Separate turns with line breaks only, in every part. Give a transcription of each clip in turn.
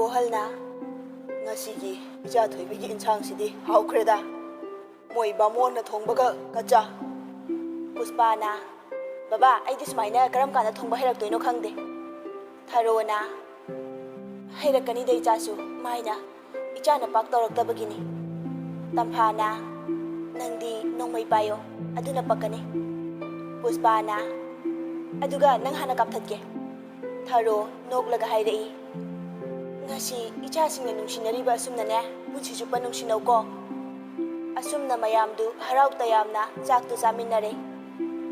Ibohalna ngasigi ija thoibigi insang sidi haukreda moi bamon na thongbaga kacha Puspana baba aidi sumaina karam kana thongba heraktoino khangde Tharona heirakani dei chasu maina ichana pak tawraktabagini Tamphana nangdi nongmai payo aduna pakani Puspana aduga nang hana kapthatke Tharo noklaga hairei ngasi ichasingna nungsinariba asumnane punsi chupa nungsinauko asumna mayamdu harau tayamna chaktu chaminare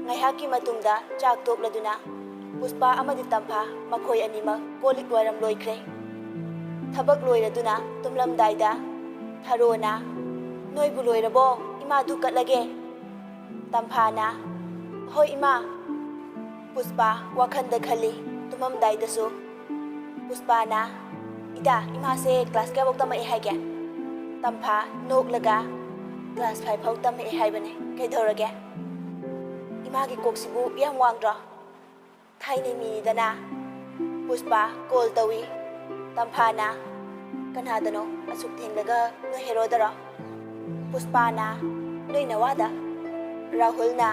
ngaihaki matungda chak tokladuna Puspa amadi Tampha makhoi anima kolik waram loikre thabak loiraduna tumlamdaida Tharona noibu loirabo ima du katlage Tamphana hoi ima Puspa wakhanda khali tumamdaida su Puspana ida ima se class ka bokta mai haige Tampha noklaga class 5 phau tam mai haibane kai dorage ima gi koksibu yam wangdra thaini mi dana Puspa call tawi Tamphana kanadano asuk thenglaga no herodara Puspana noina wada Rahulna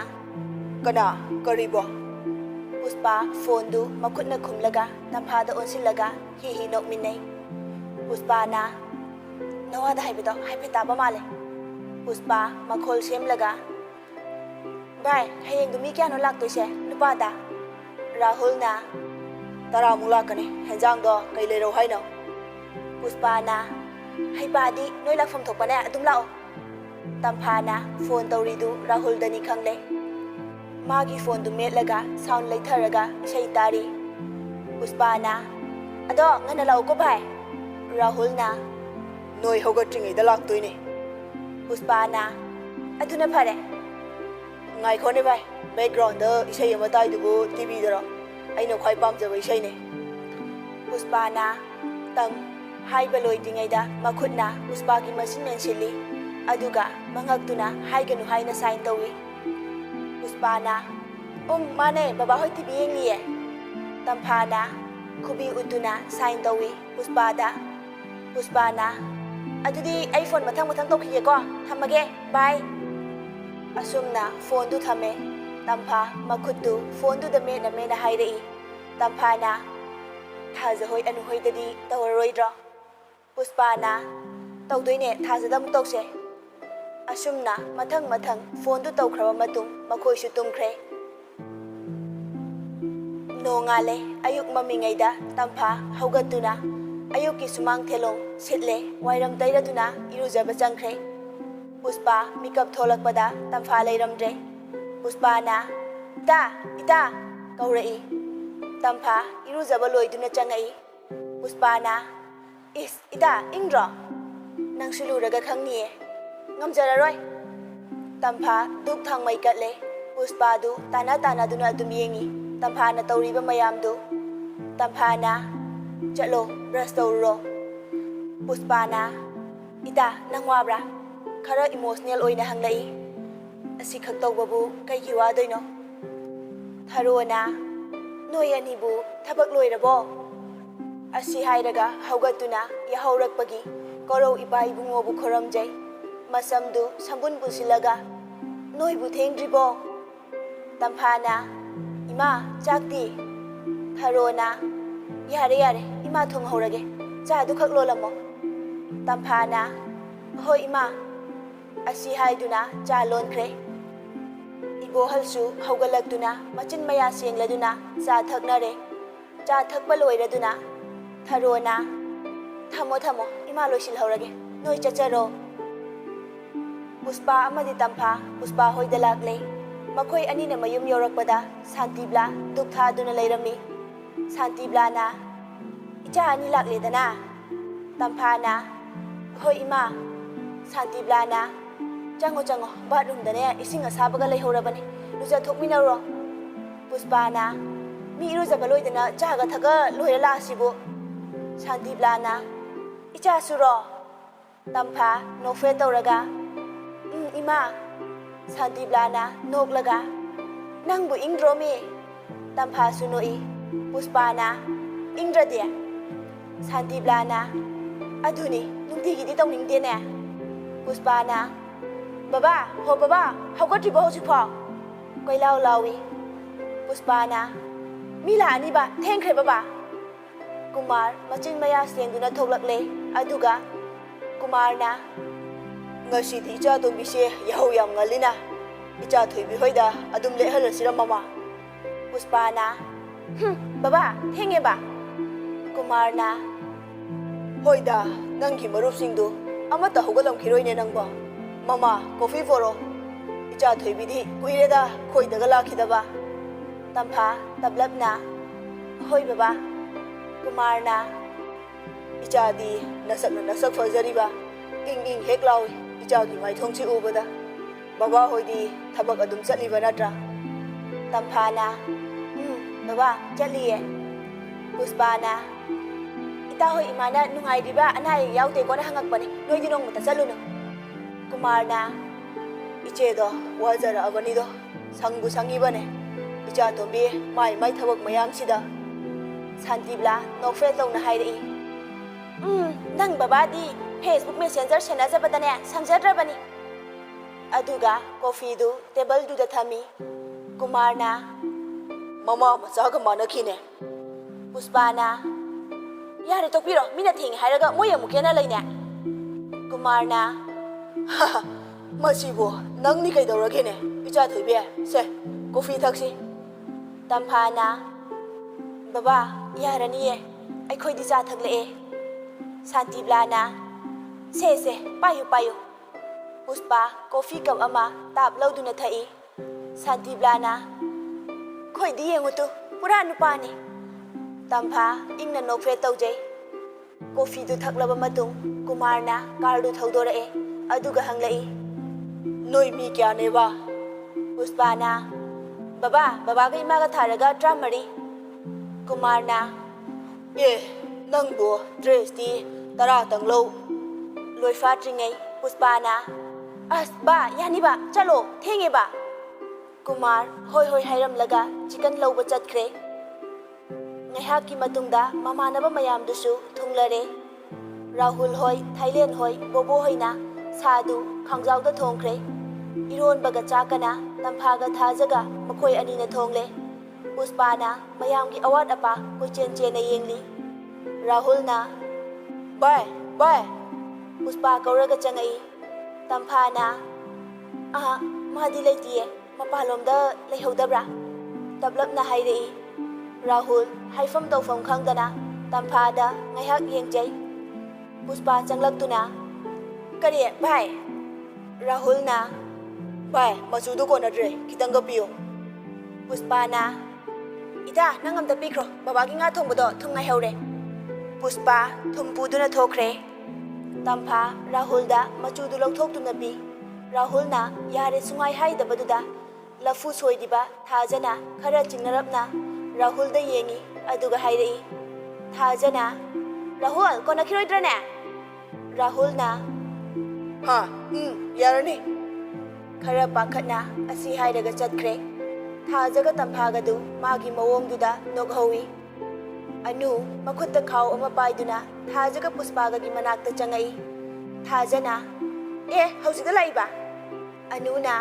kana karibo Puspa phone du makhutna khumlaga Tamphada onsilaga hi nokminai Puspana nawada haibado haipeta ba male Puspa makhol semlaga bai hayeng dumi kya no laktoise nupada Rahulna tara mulakane henjang do kai lero haino Puspana haibadi noi lakfam thokpane adum lao Tamphana phone tawridu Rahul dani khangle magi phone du metlaga sound leitharaga isai tari Puspana ado ngana lau ko bai Rahulna noi hogatringai da laktoine Puspana aduna phare ngai khone bai background da isai ama tai dugo tv daro aina khwai pamjaba isai ne Puspana tang haiba loidingai da makhutna Puspa gi machine mensili aduga mangaktuna haiganu haina sign tawi Puspana mane baba hoi tv yengliye Tamphana khubi utuna sign tawi Puspada Puspana adudi iPhone mathang tokhiye ko thamage bye asumna phone du thame Tampha makhutu phone du da me na hairei Tamphana thaja hoi anu hoi dadi tawaroidra Puspana tawdoine thajadam tokse asumna mathang phone du tawkhraba matung makhoi su tumkhre nongale ayuk mamingaida Tampha haugatuna ayuki sumang thelong sitle wairam tairaduna irujaba changkhre Puspa makeup tholakpada Tampha leiramdre Puspana ita kaurei Tampha irujaba loiduna changai Puspana is ita ingro nang suluraga khangniye ngamjararoi Tampha duk thangmai katle Puspa du tana duna adum yengi Tampha na tawriba mayamdu Tamphana chalo brush tawro Puspana ita nangwabra khara emotional oina hanglai asi khak tawbabu kai hiwa doino Tharona noi anibu thabak loirabo asi hairaga haugatuna yahaurakpagi korau ipai bungo bu khoramjai masamdu sambun busilaga noi bu thengdribo Tamphana ima chakti Tharona yare ima thong haurage cha du khak lolamo Tamphana hoi ima asi haiduna cha lonkhre Ibohalsu haugalakduna machin maya sengladuna cha thaknare cha thakpa loiraduna Tharona thamo ima loisil haurage noi chacharo Puspa amadi Tampha Puspa hoida lakle makhoi anina mayum yorakpada Santibla dukha duna leirami Santiblana icha ani lakle dana Tamphana hoi ima Santiblana chango bathroom dane ising asabaga leihorabane ruja thokminaro Puspana mi ruja baloidana chaga thaga loira lasibu Santiblana icha suro Tampha no fe tawraga ima Santiblana noklaga nangbu ingdromi Tampha sunoi Puspana ingdrade สันติปลานะอดูนี่นุ่งทีกี่ที่ต้องนิ่งเดียเนี่ยปุสปานะบ้าโหบ้าเขาก็ที่บอกสิพอก้อยเล่าลาวีปุสปานะมีหลานนี่บ้าเท่งใครบ้ากุมารมาจินมายาเสียงดูน่าทกลักเลยอดูกะกุมารนะเงาสีที่จ้าตัวบิเชียยาวยำเงาลินะอิจ้าถุยบิหอยดาอดุมเละฮัลสิรมาปุสปานะบ้าเท่งไงบ้ากุมารนะหอยดานังกิมารูปสิงดูอามาตาหุกลำคิโรยเนนังบ่มาม่ากาแฟฟอโรอิจ้าถุยบิดีกุยเรดาคอยตะกะลาคิดบ้าตัมพาตับลับนะหอยบ้ากุมารนะอิจ้าดีนักสักฟาจารีบ้าอิงเฮกลาวอิจ้ากิไม่ทงชิอูบดาบ้าหอยดีทับกอดุมจัดลีบานาตราตัมพานะบ้าจัดลีเอปุสปานะอิตาหอยอิมานะนุ่งไอดีบ้าอันไหนยาวเตะก้อนหักปนิน้อยจีนงมุตจัดลุนกุมารนะอิเจดวาจาระอวันนี้ดสังบุสังอีบันเนอิจ้าตัวบีไม่ทับกมายามสิดาสันติบลานกเฟสลงนะไฮดีนั่งบ้าดีFacebook Messenger ชนะจะปัตตานีสังเกตระบันนี้อดูกะกาแฟดูเทเบิลดูเดทามีกุมารนะมาม่ามาจากกันมานักขี้เนี่ยปุสปานะยาเรตกพี่หรอมินาทิ้งให้แล้วก็มวยมุกแค่นั้นเลยเนี่ยกุมารนะฮ่ามาสิบัวนั่งนี่ใครตัวรักขี้เนี่ยพี่จ่าถือเบียร์เซ่กาแฟทักซี่ตัมพานะบ้ายาเรนี่ไอ้คอยดิจ่าทักเลยสันติบลานะเซ่ไปอยู่ปุสปากาแฟกับอามาตาบเล่าดูนะไทยสันติบลานะคอยดีเองวะตุปุรานุปานี่ตัมพาอิงนันนกเฟตเต้าใจกาแฟดูทักระบมาตุงกุมารนะการดูเท่าโดระอดูกะหังเลยนุยมีแก่เนวะปุสปานะบ้าก็อิมากะทารกะตรามารีกุมารนะนั่งบัวเดรสดีตราตังโลลอยฟ้าจริงไงปุสปานะบ้ายานี่บ้าจ้าโลเท่งไงบ้ากุมารหอยให้รำละกะจิกันโลบจัดเครไงฮักกิมาตุงดามามานะบ้ามายามดุสูทุงละเรราหุลหอยไทยเลนหอยโบหอยนะซาดูขังเจ้าตะทงเครอีโรนบกะจากะนะตัมพากะทาจกะมะคอยอันนี้นะทงเลปุสปานะมายามกิอวัดอปากุเจนในเยงลีราหุลนะบายปุสปากรกะจังไอตัมพานะมาดีเลยตีมาปาลมเดอเลยหัวดับระตับลับนะไฮเรย์ราหุลให้ฟัมตัวฟังขังดนะตัมพาดาไงฮักเยียงใจปุสปาจังลักตุนะกะเดียบายราหุลนะบายมาจูดูก่อนนะเดรคิดตั้งกับพิโอปุสปานะอิตานั่งงำตะปีครอบากิงาทงบดอทงไงเฮาเรปุสปาทุมปูดุนะโทเครตัมพาราหุลดามาจูดูลกทกตุนบีราหุลนะยาเรสุงไงให้ดับดุดาลาฟูสวยดิบะทาจนะขระจิงนรับนะราหุลได้ยังงี้อดูกะไฮเรย์ทาจนะราหุลก็นักคิดด้วยนะราหุลนะยาร์นี่ขระปากขนะอาศัยให้เด็กจัดเครทาจะก็ตัมพากระดูมากิมาวงดุดานกฮาวีอนุมาคุดตะเขาเอามาไปดูนะทาจะก็ปุสปากะกิมานักตะจังไงทาจะนะเฮาสิกะไลบะอนุนะ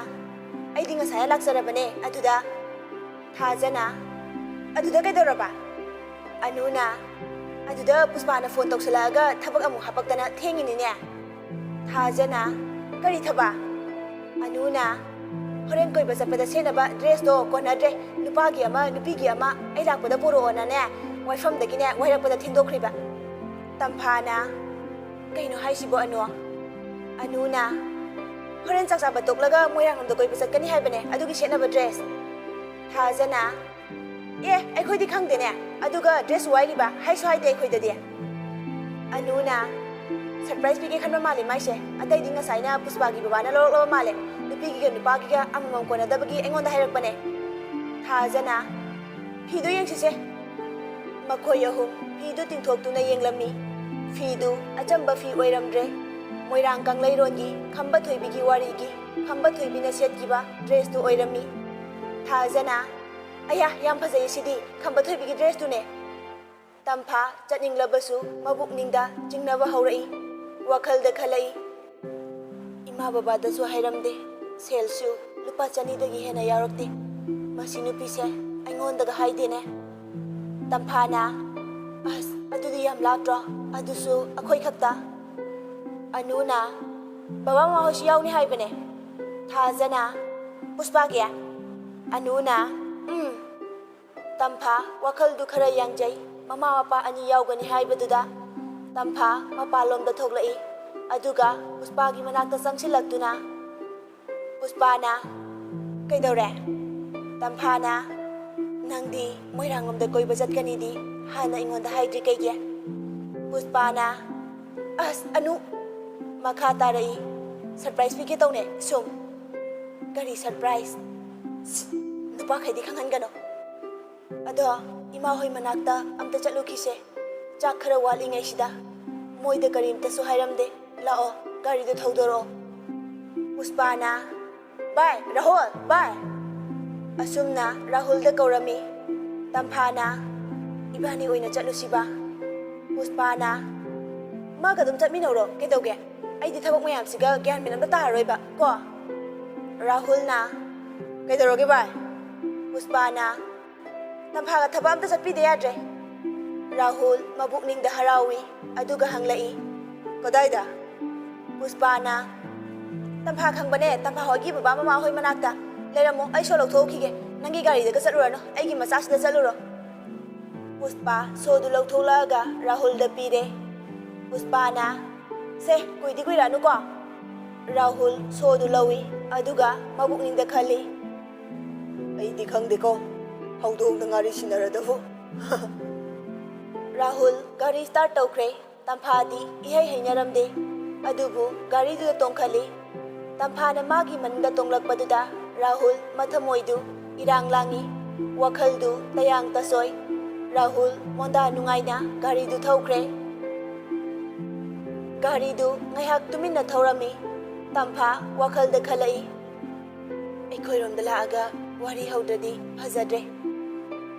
ไอ้ดิ้งสายลักษณะบันเน่อดุดาทาจะนะอดุดาแกดรบะอนุนะอดุดาปุสปานะฝนตกสลากะทับกะมุหับกตะนะเท่งนี่เนี่ยทาจะนะกะริทบะอนุนะฮอเรนกอยบะจะเปดเซนะบะเดรสโตก่อนนะเดรนุปากิอามานุปิกิอามาไอ้ลักปะดะปุโรนะเนี่ยไวฟัมเด็กเนี่ยไวรักปะดะทิ้งโดคริบะตัมพานะไกโนให้สิบ่อนุนะฮอเรนจักษาบะตกแล้วก็มวยรังนำตะกอยบะจัดกันนี่ให้ปะเนี่ยอดุกิเชนะบะเดรสทาจะนะไอ้คอยที่ข้างเดเนี่ยอดุกะเดรสไว้ลิบะให้ช่วยเดคอยเดเดียอนุนะเซอร์ไพรส์ปีกี้ขันมาเลยไม่ใช่อันใดดิ้งสายนะปุสปากีบ้านน่ะโลมาเลยนุปีกี้นุปากี้ก็อัมมังคนน่ะดับกี้เอ็งวันได้ให้รักปะเนี่ยทาจะนะพี่ดูยังสิมาคอยยาหุมพี่ดูติงทอกตุนยังลำมีพี่ดูอาจารย์บัฟฟี่ไว้รำเรมวยรังกังเลยรอนกี้คำบัดถอยบิกี้วารีกี้คำบัดถอยบินเสียดกี้บ้าเดรสตัวไว้รำมีทาจะนะยามภาษาสิดีคำบัดถอยบิกี้เดรสตัวเนี่ย Tampa chꯠꯅꯤꯡꯂꯕꯁꯨ ꯃꯕꯨꯛꯅꯤꯡꯗ ꯆꯤꯡꯅꯕ ꯍꯧꯔꯛꯏ ꯋꯥꯈꯜꯗ ꯈꯜꯂꯛꯏ ꯏꯃꯥ ꯕꯕꯥꯗꯁꯨ ꯍꯥꯏꯔꯝꯗꯦ ꯁꯦꯜꯁꯨ ꯂꯨꯄꯥ 200ꯗꯒꯤ ꯍꯦꯟꯅ ꯌꯥꯎꯔꯛꯇꯦ ꯃꯁꯤ ꯅꯨꯄꯤꯁꯦ ꯑꯩꯉꯣꯟꯗꯒ ꯍꯥꯏꯗꯦꯅꯦ ꯇꯝꯐꯥꯅ ꯑꯁ ꯑꯗꯨꯗꯤ ꯌꯥꯝ ꯂꯥꯞꯇ꯭ꯔꯣ ꯑꯗꯨꯁꯨ ꯑꯩꯈꯣꯏ ꯈꯛꯇ ꯑꯅꯨꯅ ꯕꯕꯥ ꯃꯃꯥ ꯍꯣꯏꯁꯨ ꯌꯥꯎꯅꯤ ꯍꯥꯏꯕꯅꯦ ꯊꯥꯖꯅ ꯄꯨꯁꯄꯥ ꯀꯌꯥ ꯑꯅꯨꯅ ꯇꯝꯐꯥ ꯋꯥꯈꯜꯗꯨ ꯈꯔ ꯌꯥꯡꯖꯩ ꯃꯃꯥ ꯃꯄꯥ ꯑꯅꯤ ꯌꯥꯎꯒꯅꯤ ꯍꯥꯏꯕꯗꯨꯗ ꯇꯝꯐꯥ ꯃꯄꯥꯟꯂꯣꯝꯗ ꯊꯣꯛꯂꯛꯏ ꯑꯗꯨꯒ ꯄꯨꯁꯄꯥꯒꯤ ꯃꯅꯥꯛꯇ ꯆꯪꯁꯤꯜꯂꯛꯇꯨꯅ ꯄꯨꯁꯄꯥꯅ ꯀꯩꯗꯧꯔꯦ ꯇꯝꯐꯥꯅ ꯅꯪꯗꯤ ꯃꯣꯏꯔꯥꯡꯂꯣꯝꯗ ꯀꯣꯏꯕ ꯆꯠꯀꯅꯤꯗꯤ ꯍꯥꯟꯅ ꯑꯩꯉꯣꯟꯗ ꯍꯥꯏꯗ꯭ꯔꯤ ꯀꯩꯒꯤ ꯄꯨꯁꯄꯥꯅ ꯑꯁ ꯑꯅꯨ ꯃꯈꯥ ꯇꯥꯔꯛꯏ ꯁꯔꯄ꯭ꯔꯥꯏꯖ ꯄꯤꯒꯦ ꯇꯧꯅꯦ ꯁꯨꯝ ꯀꯔꯤ ꯁꯔꯄ꯭ꯔꯥꯏꯖ ꯅꯨꯄꯥꯈꯩꯗꯤ ꯈꯪꯍꯟꯒꯅꯣ ꯑꯗꯣ ꯏꯃꯥ ꯍꯣꯏ ꯃꯅꯥꯛꯇ ꯑꯝꯇ ꯆꯠꯂꯨꯈꯤꯁꯦ ꯆꯥꯛ ꯈꯔ ꯋꯥꯠꯂꯤꯉꯩꯁꯤꯗ ꯃꯣꯏꯗ ꯀꯔꯤꯝꯇꯁꯨ ꯍꯥꯏꯔꯝꯗꯦ ꯂꯥꯛꯑꯣ ꯒꯥꯔꯤꯗꯣ ꯊꯧꯗꯣꯔꯛꯑꯣ ꯄꯨꯁꯄꯥꯅ ꯕꯥꯏ ꯔꯥꯍꯨꯜ ꯕꯥꯏ ꯑꯁꯨꯝꯅ ꯔꯥꯍꯨꯜꯗ ꯀꯧꯔꯝꯃꯤ ꯇꯝꯐꯥꯅ ꯏꯕꯥꯅꯤ ꯑꯣꯏꯅ ꯆꯠꯂꯨꯁꯤꯕ ꯄꯨꯁꯄꯥꯅ ꯃꯥꯒ ꯑꯗꯨꯝ ꯆꯠꯃꯤꯟꯅꯧꯔꯣ ꯀꯩꯗꯧꯒꯦ ꯑꯩꯗꯤ ꯊꯕꯛ ꯃꯌꯥꯝꯁꯤꯒ ꯒ꯭ꯌꯥꯟ ꯃꯦꯟ ꯑꯝꯇ ꯇꯥꯔꯔꯣꯏꯕ ꯀꯣ ꯔꯥꯍꯨꯜꯅ ꯀꯩꯗꯧꯔꯒꯦ ꯕꯥꯏ ꯄꯨꯁꯄꯥꯅ ꯇꯝꯐꯥꯒ ꯊꯕꯛ ꯑꯝꯇ ꯆꯠꯄꯤꯗ ꯌꯥꯗ꯭ꯔꯦ ꯔꯥꯍꯨꯜ ꯃꯕꯨꯛꯅꯤꯡꯗ ꯍꯔꯥꯎꯏ ꯑꯗꯨꯒ ꯍꯪꯂꯛꯏ ꯀꯗꯥꯏꯗ ꯄꯨꯁꯄꯥꯅ ꯇꯝꯐꯥ ꯈꯪꯕꯅꯦ ꯇꯝꯐꯥ ꯍꯣꯏꯒꯤ ꯕꯕꯥ ꯃꯃꯥ ꯍꯣꯏ ꯃꯅꯥꯛꯇ ꯂꯩꯔꯝꯃꯣ ꯑꯩ ꯁꯣ ꯂꯧꯊꯣꯛꯈꯤꯒꯦ ꯅꯪꯒꯤ ꯒꯥꯔꯤꯗꯒ ꯆꯠꯂꯨꯔꯅꯨ ꯑꯩꯒꯤ ꯃꯆꯥꯁꯤꯗ ꯆꯠꯂꯨꯔꯣ ꯄꯨꯁꯄꯥ ꯁꯣꯗꯨ ꯂꯧꯊꯣꯛꯂꯛꯑꯒ ꯔꯥꯍꯨꯜꯗ ꯄꯤꯔꯦ ꯄꯨꯁꯄꯥꯅ ꯁꯦ ꯀꯨꯏꯗꯤ ꯀꯨꯏꯔꯛꯑꯅꯨꯀꯣ ꯔꯥꯍꯨꯜ ꯁꯣꯗꯨ ꯂꯧꯏ ꯑꯗꯨꯒ ꯃꯕꯨꯛꯅꯤꯡꯗ ꯈꯜꯂꯤ ꯑꯩꯗꯤ ꯈꯪꯗꯦꯀꯣ ꯍꯧꯗꯣꯡꯗ ꯉꯥꯔꯤ ꯁꯤꯟꯅꯔꯗꯕꯨ ꯔꯥꯍꯨꯜ ꯒꯥꯔꯤ ꯁ꯭ꯇꯥꯔꯠ ꯇꯧꯈ꯭ꯔꯦ ꯇꯝꯐꯥꯗꯤ ꯏꯍꯩ ꯍꯩꯅꯔꯝꯗꯦ ꯑꯗꯨꯕꯨ ꯒꯥꯔꯤꯗꯨꯗ ꯇꯣꯡꯈꯠꯂꯤ ꯇꯝꯐꯥꯅ ꯃꯥꯒꯤ ꯃꯅꯤꯡꯗ ꯇꯣꯡꯂꯛꯄꯗꯨꯗ ꯔꯥꯍꯨꯜ ꯃꯊꯃꯣꯏꯗꯨ ꯏꯔꯥꯡ ꯂꯥꯡꯏ ꯋꯥꯈꯜꯗꯨ ꯇꯌꯥꯡ ꯇꯁꯣꯏ ꯔꯥꯍꯨꯜ ꯃꯣꯟꯗꯥ ꯅꯨꯡꯉꯥꯏꯅ ꯒꯥꯔꯤꯗꯨ ꯊꯧꯈ꯭ꯔꯦ ꯒꯥꯔꯤꯗꯨ ꯉꯥꯏꯍꯥꯛ ꯇꯨꯃꯤꯟꯅ ꯊꯧꯔꯝꯃꯤ ꯇꯝꯐꯥ ꯋꯥꯈꯜꯗ ꯈꯜꯂꯛꯏ ꯑꯩꯈꯣꯏꯔꯣꯝꯗ ꯂꯥꯛꯑꯒ ꯋꯥꯔꯤ ꯍꯧꯗ꯭ꯔꯗꯤ ꯐꯖꯗ꯭ꯔꯦ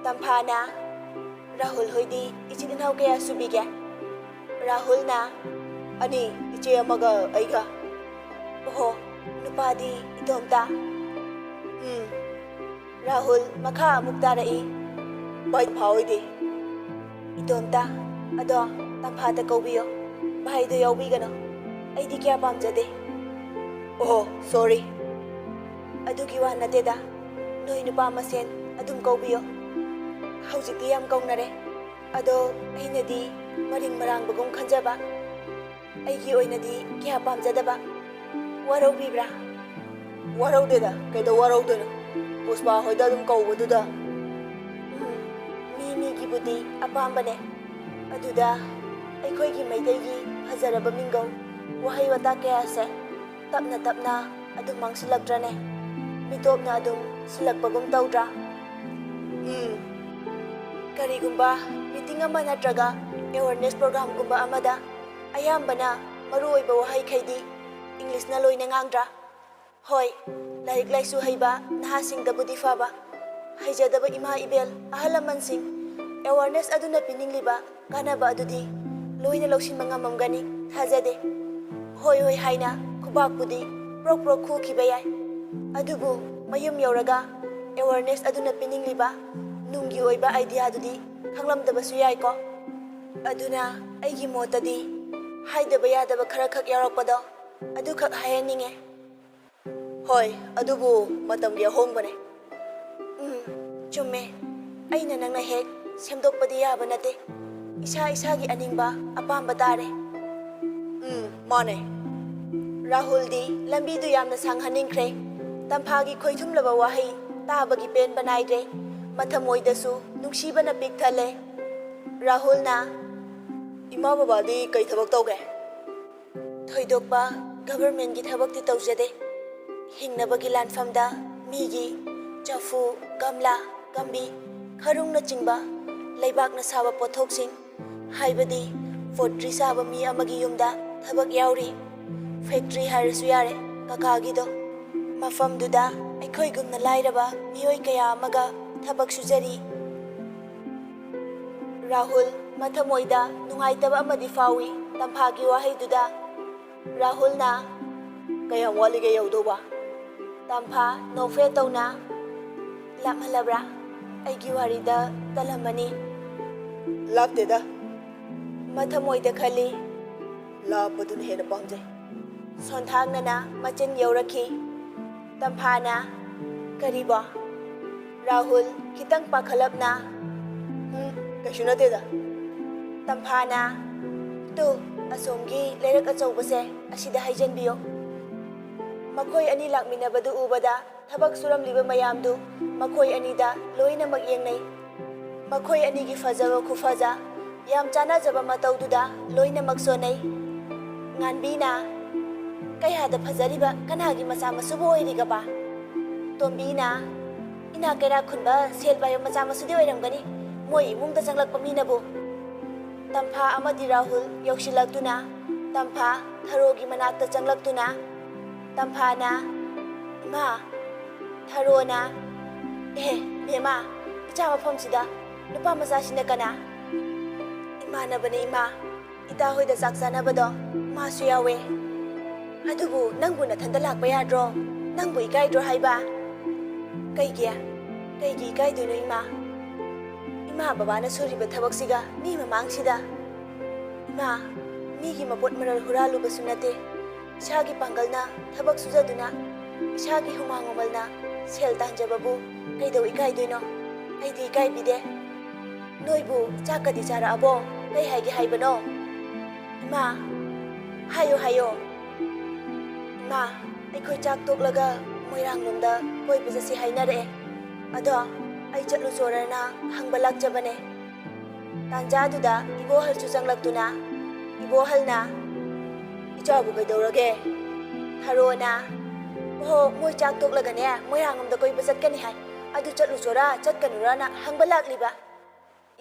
ꯇꯝꯐꯥꯅ ꯔꯥꯍꯨꯜ ꯍꯣꯏꯗꯤ ꯏꯆꯤꯟ ꯏꯅꯥꯎ ꯀꯌꯥ ꯁꯨꯕꯤꯒꯦ ꯔꯥꯍꯨꯜꯅ ꯑꯅꯤ ꯏꯆꯦ ꯑꯃꯒ ꯑꯩꯒ ꯑꯣꯍꯣ ꯅꯨꯄꯥꯗꯤ ꯏꯇꯣꯝꯇ ꯔꯥꯍꯨꯜ ꯃꯈꯥ ꯑꯃꯨꯛ ꯇꯥꯔꯛꯏ ꯚꯥꯏ ꯇꯝꯐꯥ ꯍꯣꯏꯗꯤ ꯏꯇꯣꯝꯇ ꯑꯗꯣ ꯇꯝꯐꯥꯗ ꯀꯧꯕꯤꯌꯣ ꯚꯥꯏꯗꯣ ꯌꯥꯎꯕꯤꯒꯅꯣ ꯑꯩꯗꯤ ꯀꯌꯥ ꯄꯥꯝꯖꯗꯦ ꯑꯣꯍꯣ ꯁꯣꯔꯤ ꯑꯗꯨꯒꯤ ꯋꯥ ꯅꯠꯇꯦꯗ ꯅꯣꯏ ꯅꯨꯄꯥ ꯃꯁꯦꯟ ꯑꯗꯨꯝ ꯀꯧꯕꯤꯌꯣ ꯍꯧꯖꯤꯛꯇꯤ ꯌꯥꯝ ꯀꯧꯅꯔꯦ ꯑꯗꯣ ꯑꯩꯅꯗꯤ ꯃꯔꯤꯡ ꯃꯔꯥꯡꯕꯒꯨꯝ ꯈꯟꯖꯕ ꯑꯩꯒꯤ ꯑꯣꯏꯅꯗꯤ ꯀꯌꯥ ꯄꯥꯝꯖꯗꯕ ꯋꯥꯔꯧꯕꯤꯕ꯭ꯔꯥ ꯋꯥꯔꯧꯗꯦꯗ ꯀꯩꯗꯧ ꯋꯥꯔꯧꯗꯣꯏꯅꯣ ꯄꯨꯁꯄꯥ ꯍꯣꯏꯗ ꯑꯗꯨꯝ ꯀꯧꯕꯗꯨꯗ ꯃꯤ ꯃꯤꯒꯤꯕꯨꯗꯤ ꯑꯄꯥꯝꯕꯅꯦ ꯑꯗꯨꯗ ꯑꯩꯈꯣꯏꯒꯤ ꯃꯩꯇꯩꯒꯤ ꯐꯖꯔꯕ ꯃꯤꯡꯒꯧ ꯋꯥꯍꯩ ꯋꯥꯇꯥ ꯀꯌꯥꯁꯦ ꯇꯞꯅ ꯇꯞꯅ ꯑꯗꯨꯝ ꯃꯥꯡꯁꯤꯜꯂꯛꯇ꯭ꯔꯅꯦ ꯃꯤꯇꯣꯞꯅ ꯑꯗꯨꯝ ꯁꯤꯜꯂꯛꯄꯒꯨꯝ ꯇꯧꯗ꯭ꯔꯥ ꯀꯔꯤꯒꯨꯝꯕ ꯃꯤꯇꯤꯡ ꯑꯃ ꯅꯠꯇ꯭ꯔꯒ ꯑꯦꯋꯥꯔꯅꯦꯁ ꯄ꯭ꯔꯣꯒ꯭ꯔꯥꯝꯒꯨꯝꯕ ꯑꯃꯗ ꯑꯌꯥꯝꯕꯅ ꯃꯔꯨꯑꯣꯏꯕ ꯋꯥꯍꯩꯈꯩꯗꯤ ꯏꯪꯂꯤꯁꯅ ꯂꯣꯏꯅ ꯉꯥꯡꯗ꯭ꯔꯥ ꯍꯣꯏ ꯂꯥꯏꯔꯤꯛ ꯂꯥꯏꯁꯨ ꯍꯩꯕ ꯅꯍꯥꯁꯤꯡꯗꯕꯨꯗꯤ ꯐꯕ ꯍꯩꯖꯗꯕ ꯏꯃꯥ ꯏꯕꯦꯜ ꯑꯍꯜ ꯂꯃꯟꯁꯤꯡ ꯑꯦꯋꯥꯔꯅꯦꯁ ꯑꯗꯨꯅ ꯄꯤꯅꯤꯡꯂꯤꯕ ꯀꯥꯟꯅꯕ ꯑꯗꯨꯗꯤ ꯂꯣꯏꯅ ꯂꯧꯁꯤꯟꯕ ꯉꯝꯃꯝꯒꯅꯤ ꯊꯥꯖꯗꯦ ꯍꯣꯏ ꯍꯣꯏ ꯍꯥꯏꯅ ꯈꯨꯕꯥꯛꯄꯨꯗꯤ ꯄ꯭ꯔꯣꯛ ꯄ꯭ꯔꯣꯛ ꯈꯨꯈꯤꯕ ꯌꯥꯏ ꯑꯗꯨꯕꯨ ꯃꯌꯨꯝ ꯌꯧꯔꯒ ꯑꯦꯋꯥꯔꯅꯦꯁ ꯑꯗꯨꯅ ꯄꯤꯅꯤꯡꯂꯤꯕ ꯅꯨꯡꯒꯤ ꯑꯣꯏꯕ ꯑꯥꯏꯗꯤꯌꯥꯗꯨꯗꯤ ꯈꯪꯂꯝꯗꯕꯁꯨ ꯌꯥꯏꯀꯣ ꯑꯗꯨꯅ ꯑꯩꯒꯤ ꯃꯣꯠꯇꯗꯤ ꯍꯥꯏꯗꯕ ꯌꯥꯗꯕ ꯈꯔ ꯈꯛ ꯌꯥꯎꯔꯛꯄꯗꯣ ꯑꯗꯨꯈꯛ ꯍꯥꯏꯍꯟꯅꯤꯡꯉꯦ ꯍꯣꯏ ꯑꯗꯨꯕꯨ ꯃꯇꯝꯒꯤ ꯑꯍꯣꯡꯕꯅꯦ ꯆꯨꯝꯃꯦ ꯑꯩꯅ ꯅꯪꯅ ꯍꯦꯛ ꯁꯦꯝꯗꯣꯛꯄꯗꯤ ꯌꯥꯕ ꯅꯠꯇꯦ ꯏꯁꯥ ꯏꯁꯥꯒꯤ ꯑꯅꯤꯡꯕ ꯑꯄꯥꯝꯕ ꯇꯥꯔꯦ ꯃꯥꯅꯦ ꯔꯥꯍꯨꯜꯗꯤ ꯂꯝꯕꯤꯗꯨ ꯌꯥꯝꯅ ꯁꯥꯡꯍꯟꯅꯤꯡꯈ꯭ꯔꯦ ꯇꯝꯐꯥꯒꯤ ꯈꯣꯏꯊꯨꯝꯂꯕ ꯋꯥꯍꯩ ꯇꯥꯕꯒꯤ ꯄꯦꯟꯕ ꯅꯥꯏꯗ꯭ꯔꯦ ꯃꯊꯃꯣꯏꯗꯁꯨ ꯅꯨꯡꯁꯤꯕꯅ ꯄꯤꯛ ꯊꯜꯂꯦ ꯔꯥꯍꯨꯜꯅ ꯏꯃꯥ ꯕꯕꯥꯗꯤ ꯀꯩ ꯊꯕꯛ ꯇꯧꯒꯦ ꯊꯣꯏꯗꯣꯛꯄ ꯒꯚꯔꯟꯃꯦꯟꯠꯒꯤ ꯊꯕꯛꯇꯤ ꯇꯧꯖꯗꯦ ꯍꯤꯡꯅꯕꯒꯤ ꯂꯥꯟꯐꯝꯗ ꯃꯤꯒꯤ ꯆꯐꯨ ꯒꯝꯂꯥ ꯒꯝꯕꯤ ꯈꯔꯨꯡꯅꯆꯤꯡꯕ ꯂꯩꯕꯥꯛꯅ ꯁꯥꯕ ꯄꯣꯠꯊꯣꯛꯁꯤꯡ ꯍꯥꯏꯕꯗꯤ ꯄꯣꯠꯇ꯭ꯔꯤ ꯁꯥꯕ ꯃꯤ ꯑꯃꯒꯤ ꯌꯨꯝꯗ ꯊꯕꯛ ꯌꯥꯎꯔꯤ ꯐꯦꯛꯇ꯭ꯔꯤ ꯍꯥꯏꯔꯁꯨ ꯌꯥꯔꯦ ꯀꯀꯥꯒꯤꯗꯣ ꯃꯐꯝꯗꯨꯗ ꯑꯩꯈꯣꯏꯒꯨꯝꯅ ꯂꯥꯏꯔꯕ ꯃꯤꯑꯣꯏ ꯀꯌꯥ ꯑꯃꯒ ꯊꯕꯛ ꯁꯨꯖꯔꯤ ꯔꯥꯍꯨꯜ ꯃꯊꯃꯣꯏꯗ ꯅꯨꯡꯉꯥꯏꯇꯕ ꯑꯃꯗꯤ ꯐꯥꯎꯏ ꯇꯝꯐꯥꯒꯤ ꯋꯥꯍꯩꯗꯨꯗ꯫ ꯔꯥꯍꯨꯜꯅ ꯀꯌꯥꯝ ꯋꯥꯠꯂꯤꯒꯦ ꯌꯧꯗꯧꯕ? ꯇꯝꯐꯥ ꯅꯣꯛꯐꯦ ꯇꯧꯅ ꯂꯥꯞꯃꯜꯂꯕ꯭ꯔꯥ? ꯑꯩꯒꯤ ꯋꯥꯔꯤꯗ ꯇꯜꯂꯝꯃꯅꯤ꯫ ꯂꯥꯞꯇꯦꯗ꯫ ꯃꯊꯃꯣꯏꯗ ꯈꯜꯂꯤ꯫ ꯂꯥꯞꯄꯗꯨꯅ ꯍꯦꯟꯅ ꯄꯥꯝꯖꯩ꯫ ꯁꯣꯟꯊꯥꯡꯅꯅ ꯃꯆꯤꯟ ꯌꯧꯔꯛꯈꯤ꯫ ꯇꯝꯐꯥꯅ ꯀꯔꯤꯕꯣ? ꯔꯥꯍꯨꯜ ꯈꯤꯇꯪ ꯄꯥꯈꯠꯂꯞꯅ ꯀꯩꯁꯨ ꯅꯠꯇꯦꯗ꯫ ꯇꯝꯐꯥꯅ ꯇꯨ ꯑꯁꯣꯝꯒꯤ ꯂꯩꯔꯛ ꯑꯆꯧꯕꯁꯦ ꯑꯁꯤꯗ ꯍꯩꯖꯟꯕꯤꯌꯣ꯫ ꯃꯈꯣꯏ ꯑꯅꯤ ꯂꯥꯛꯃꯤꯟꯅꯕꯗꯨ ꯎꯕꯗ ꯊꯕꯛ ꯁꯨꯔꯝꯂꯤꯕ ꯃꯌꯥꯝꯗꯨ ꯃꯈꯣꯏ ꯑꯅꯤꯗ ꯂꯣꯏꯅꯃꯛ ꯌꯦꯡꯅꯩ꯫ ꯃꯈꯣꯏ ꯑꯅꯤꯒꯤ ꯐꯖꯕ ꯈꯨꯐꯖ, ꯌꯥꯝ ꯆꯥꯟꯅꯖꯕ ꯃꯇꯧꯗꯨꯗ ꯂꯣꯏꯅꯃꯛ ꯁꯣꯟꯅꯩ꯫ ꯉꯥꯟꯕꯤꯅ ꯀꯌꯥꯗ ꯐꯖꯔꯤꯕ ꯀꯅꯥꯒꯤ ꯃꯆꯥ ꯃꯁꯨꯕꯨ ꯑꯣꯏꯔꯤꯒꯕ? ꯇꯣꯝꯕꯤꯅ ꯏꯅꯥ ꯀꯩꯔꯥꯛ ꯈꯨꯟꯕ ꯁꯦꯜ ꯄꯥꯏꯕ ꯃꯆꯥ ꯃꯁꯨꯗꯤ ꯑꯣꯏꯔꯝꯒꯅꯤ ꯃꯣꯏ ꯏꯃꯨꯡꯗ ꯆꯪꯂꯛꯄ ꯃꯤꯅꯕꯨ꯫ ꯇꯝꯐꯥ ꯑꯃꯗꯤ ꯔꯥꯍꯨꯜ ꯌꯧꯁꯤꯜꯂꯛꯇꯨꯅ ꯇꯝꯐꯥ ꯊꯔꯣꯒꯤ ꯃꯅꯥꯛꯇ ꯆꯪꯂꯛꯇꯨꯅ ꯇꯝꯐꯥꯅ ꯏꯃꯥ, ꯊꯔꯣꯅ ꯕꯦꯝꯃ, ꯏꯆꯥ ꯃꯐꯝꯁꯤꯗ ꯅꯨꯄꯥ ꯃꯆꯥꯁꯤꯅ ꯀꯅꯥ? ꯏꯃꯥꯟꯅꯕꯅꯦ ꯏꯃꯥ, ꯏꯇꯥ ꯍꯣꯏꯗ ꯆꯥꯛ ꯆꯥꯅꯕꯗꯣ ꯃꯥꯁꯨ ꯌꯥꯎꯋꯦ꯫ ꯑꯗꯨꯕꯨ ꯅꯪꯕꯨ ꯅꯊꯟꯗ ꯂꯥꯛꯄ ꯌꯥꯗ꯭ꯔꯣ? ꯅꯪꯕꯨ ꯏꯀꯥꯏꯗ꯭ꯔꯣ ꯍꯥꯏꯕ? ꯀꯩꯒꯤ ꯏꯀꯥꯏꯗꯣꯏꯅꯣ ꯏꯃꯥ? ꯏꯃꯥ ꯕꯕꯥꯅ ꯁꯨꯔꯤꯕ ꯊꯕꯛꯁꯤꯒ ꯃꯤ ꯃꯃꯥꯡꯁꯤꯗ? ꯏꯃꯥ, ꯃꯤꯒꯤ ꯃꯄꯣꯠ ꯃꯔꯜ ꯍꯨꯔꯥꯜꯂꯨꯕꯁꯨ ꯅꯠꯇꯦ꯫ ꯏꯁꯥꯒꯤ ꯄꯥꯡꯒꯜꯅ ꯊꯕꯛ ꯁꯨꯖꯗꯨꯅ ꯏꯁꯥꯒꯤ ꯍꯨꯃꯥꯡ ꯃꯃꯜꯅ ꯁꯦꯜ ꯇꯥꯟꯖꯕꯕꯨ ꯀꯩꯗꯧ ꯏꯀꯥꯏꯗꯣꯏꯅꯣ? ꯑꯩꯗꯤ ꯏꯀꯥꯏꯕꯤꯗꯦ꯫ ꯅꯣꯏꯕꯨ ꯆꯥꯛꯀꯗꯤ ꯆꯥꯔꯛꯑꯕꯣ? ꯀꯩ ꯍꯥꯏꯒꯦ ꯍꯥꯏꯕꯅꯣ? ꯏꯃꯥ, ꯍꯥꯏꯌꯣ꯫ ꯏꯃꯥ, ꯑꯩꯈꯣꯏ ꯆꯥꯛ ꯇꯣꯛꯂꯒ ꯃꯣꯏꯔꯥꯡꯂꯣꯝꯗ ꯀꯣꯏꯕ ꯆꯠꯁꯤ ꯍꯥꯏꯅꯔꯛꯑꯦ꯫ ꯑꯗꯣ ꯑꯩ ꯆꯠꯂꯨꯆꯣꯔꯅ ꯍꯪꯕ ꯂꯥꯛꯆꯕꯅꯦ꯫ ꯇꯥꯟꯖꯥꯗꯨꯗ ꯏꯕꯣꯍꯜꯁꯨ ꯆꯪꯂꯛꯇꯨꯅ ꯏꯕꯣꯍꯜꯅ ꯏꯆꯥꯕꯨ ꯀꯩꯗꯧꯔꯒꯦ? ꯊꯔꯣꯅ ꯃꯣꯏ ꯆꯥꯛ ꯇꯣꯛꯂꯒꯅꯦ ꯃꯣꯏꯔꯥꯡꯂꯣꯝꯗ ꯀꯣꯏꯕ ꯆꯠꯀꯅꯤ ꯍꯥꯏ꯫ ꯑꯗꯨ ꯆꯠꯂꯨꯆꯣꯔꯥ ꯆꯠꯀꯅꯨꯔꯅ ꯍꯪꯕ ꯂꯥꯛꯂꯤꯕ꯫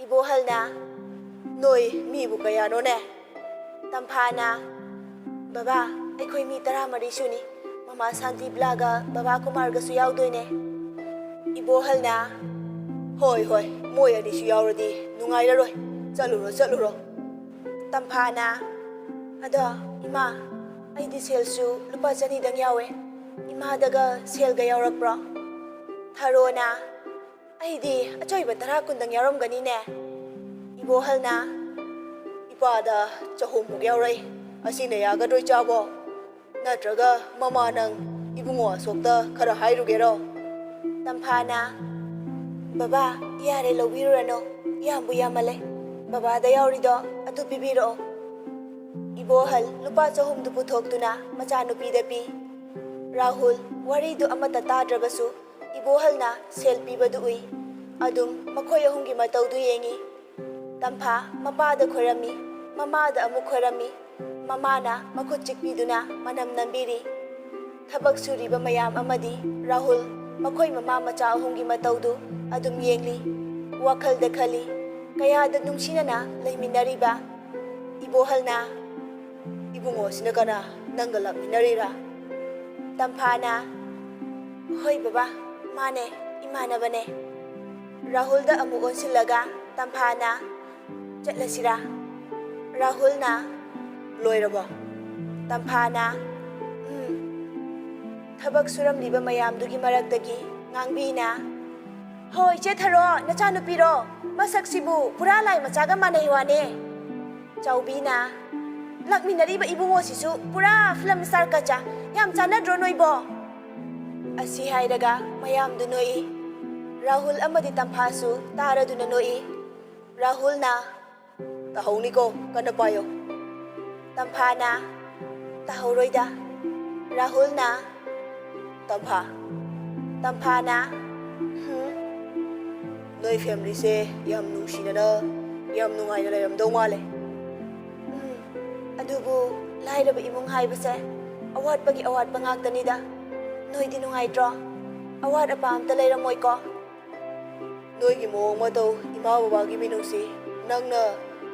ꯏꯕꯣꯍꯜꯅ ꯅꯣꯏ ꯃꯤꯕꯨ ꯀꯌꯥꯅꯣꯅꯦ? ꯇꯝꯐꯥꯅ ꯕꯕꯥ, ꯑꯩꯈꯣꯏ ꯃꯤ 13 ꯁꯨꯅꯤ꯫ ꯃꯃꯥ ꯁꯥꯟꯇꯤꯕ꯭ꯂꯥꯒ ꯕꯕꯥ ꯀꯨꯃꯥꯔꯒꯁꯨ ꯌꯥꯎꯗꯣꯏꯅꯦ꯫ ꯏꯕꯣꯍꯜꯅ ꯍꯣꯏ, ꯃꯣꯏ ꯑꯅꯤꯁꯨ ꯌꯥꯎꯔꯗꯤ ꯅꯨꯡꯉꯥꯏꯔꯔꯣꯏ꯫ ꯆꯠꯂꯨꯔꯣ꯫ ꯇꯝꯐꯥꯅ ꯑꯗꯣ ꯏꯃꯥ, ꯑꯩꯗꯤ ꯁꯦꯜꯁꯨ ꯂꯨꯄꯥ 200ꯗꯪ ꯌꯥꯎꯋꯦ꯫ ꯏꯃꯥꯗꯒ ꯁꯦꯜꯒ ꯌꯥꯎꯔꯛꯄ꯭ꯔꯣ? ꯊꯔꯣꯅ ꯑꯩꯗꯤ ꯑꯆꯣꯏꯕ 10-20ꯗꯪ ꯌꯥꯎꯔꯝꯒꯅꯤꯅꯦ꯫ ꯏꯕꯣꯍꯜꯅ ꯏꯄꯥꯗ 100ꯃꯨꯛ ꯌꯥꯎꯔꯛꯏ꯫ ꯑꯁꯤꯅ ꯌꯥꯒꯗ꯭ꯔꯣ ꯏꯆꯥꯕꯣ? ꯅꯠꯇ꯭ꯔꯒ ꯃꯃꯥ ꯅꯪ ꯏꯕꯨꯡꯉꯣ ꯑꯁꯣꯛꯇ ꯈꯔ ꯍꯥꯏꯔꯨꯒꯦꯔꯣ? ꯇꯝꯐꯥꯅ ꯕꯕꯥ, ꯌꯥꯔꯦ ꯂꯧꯕꯤꯔꯨꯔꯅꯨ, ꯌꯥꯝꯕꯨ ꯌꯥꯝꯃꯜꯂꯦ꯫ ꯕꯕꯥꯗ ꯌꯥꯎꯔꯤꯗꯣ ꯑꯗꯨ ꯄꯤꯕꯤꯔꯛꯑꯣ꯫ ꯏꯕꯣꯍꯜ ꯂꯨꯄꯥ 100ꯗꯨ ꯄꯨꯊꯣꯛꯇꯨꯅ ꯃꯆꯥꯅꯨꯄꯤꯗ ꯄꯤ꯫ ꯔꯥꯍꯨꯜ ꯋꯥꯔꯤꯗꯨ ꯑꯃꯠꯇ ꯇꯥꯗ꯭ꯔꯕꯁꯨ ꯏꯕꯣꯍꯜꯅ ꯁꯦꯜ ꯄꯤꯕꯗꯨ ꯎꯏ꯫ ꯑꯗꯨꯝ ꯃꯈꯣꯏ ꯑꯍꯨꯝꯒꯤ ꯃꯇꯧꯗꯨ ꯌꯦꯡꯉꯤ꯫ ꯇꯝꯐꯥ ꯃꯄꯥꯗ ꯈꯣꯏꯔꯝꯃꯤ, ꯃꯃꯥꯗ ꯑꯃꯨꯛ ꯈꯣꯏꯔꯝꯃꯤ꯫ ꯃꯃꯥꯅ ꯃꯈꯨꯠ ꯆꯤꯛꯄꯤꯗꯨꯅ ꯃꯅꯝ ꯅꯝꯕꯤꯔꯤ꯫ ꯊꯕꯛ ꯁꯨꯔꯤꯕ ꯃꯌꯥꯝ ꯑꯃꯗꯤ ꯔꯥꯍꯨꯜ ꯃꯈꯣꯏ ꯃꯃꯥ ꯃꯆꯥ ꯑꯍꯨꯝꯒꯤ ꯃꯇꯧꯗꯨ ꯑꯗꯨꯝ ꯌꯦꯡꯂꯤ꯫ ꯋꯥꯈꯜꯗ ꯈꯜꯂꯤ ꯀꯌꯥꯗ ꯅꯨꯡꯁꯤꯅꯅ ꯂꯩꯃꯤꯟꯅꯔꯤꯕ꯫ ꯏꯕꯣꯍꯜꯅ ꯏꯕꯨꯡꯉꯣꯁꯤꯅ ꯀꯅꯥ? ꯅꯪꯒ ꯂꯥꯛꯃꯤꯟꯅꯔꯤꯔꯥ? ꯇꯝꯐꯥꯅ ꯍꯣꯏ ꯕꯕꯥ, ꯃꯥꯅꯦ, ꯏꯃꯥꯟꯅꯕꯅꯦ꯫ ꯔꯥꯍꯨꯜꯗ ꯑꯃꯨꯛ ꯑꯣꯟꯁꯤꯜꯂꯒ ꯇꯝꯐꯥꯅ ꯆꯠꯂꯁꯤꯔꯥ? ꯔꯥꯍꯨꯜꯅ ꯂꯣꯏꯔꯕꯣ? ꯇꯝꯐꯥꯅ ꯊꯕꯛ ꯁꯨꯔꯝꯂꯤꯕ ꯃꯌꯥꯝꯗꯨꯒꯤ ꯃꯔꯛꯇꯒꯤ ꯉꯥꯡꯕꯤꯅ ꯍꯣꯏ ꯏꯆꯦ ꯊꯔꯣ, ꯅꯆꯥꯅꯨꯄꯤꯔꯣ? ꯃꯁꯛꯁꯤꯕꯨ ꯄꯨꯔꯥ ꯂꯥꯏ ꯃꯆꯥꯒ ꯃꯥꯟꯅꯩ ꯋꯥꯅꯦ꯫ ꯆꯥꯎꯕꯤꯅ ꯂꯥꯛꯃꯤꯟꯅꯔꯤꯕ ꯏꯕꯨꯡꯉꯣꯁꯤꯁꯨ ꯄꯨꯔꯥ ꯐꯤꯂꯝ ꯁ꯭ꯇꯥꯔ ꯀꯆꯥ, ꯌꯥꯝ ꯆꯥꯟꯅꯗ꯭ꯔꯣ ꯅꯣꯏꯕꯣ? ꯑꯁꯤ ꯍꯥꯏꯔꯒ ꯃꯌꯥꯝꯗꯨ ꯅꯣꯛꯏ꯫ ꯔꯥꯍꯨꯜ ꯑꯃꯗꯤ ꯇꯝꯐꯥꯁꯨ ꯇꯥꯔꯗꯨꯅ ꯅꯣꯛꯏ꯫ ꯔꯥꯍꯨꯜꯅ ꯇꯥꯍꯧꯅꯤꯀꯣ, ꯀꯟꯅ ꯄꯥꯏꯌꯣ꯫ ꯇꯝꯐꯥꯅ ꯇꯥꯍꯧꯔꯣꯏꯗ꯫ ꯔꯥꯍꯨꯜꯅ ꯇꯝꯐꯥꯅ ꯅꯣꯏ ꯐꯦꯃꯤꯂꯤꯁꯦ ꯌꯥꯝ ꯅꯨꯡꯁꯤꯅꯅ ꯌꯥꯝ ꯅꯨꯡꯉꯥꯏꯅ ꯂꯩꯔꯝꯗꯧ ꯃꯥꯜꯂꯦ꯫ ꯑꯗꯨꯕꯨ ꯂꯥꯏꯔꯕ ꯏꯃꯨꯡ ꯍꯥꯏꯕꯁꯦ ꯑꯋꯥꯠꯄꯒꯤ ꯑꯋꯥꯠꯄ ꯉꯥꯛꯇꯅꯤꯗ꯫ ꯅꯣꯏꯗꯤ ꯅꯨꯡꯉꯥꯏꯇ꯭ꯔꯣ? ꯑꯋꯥꯠ ꯑꯄꯥ ꯑꯝꯇ ꯂꯩꯔꯝꯃꯣꯏꯀꯣ? ꯅꯣꯏꯒꯤ ꯃꯑꯣꯡ ꯃꯇꯧ, ꯏꯃꯥ ꯕꯕꯥꯒꯤ ꯃꯤꯅꯨꯡꯁꯤ, ꯅꯪꯅ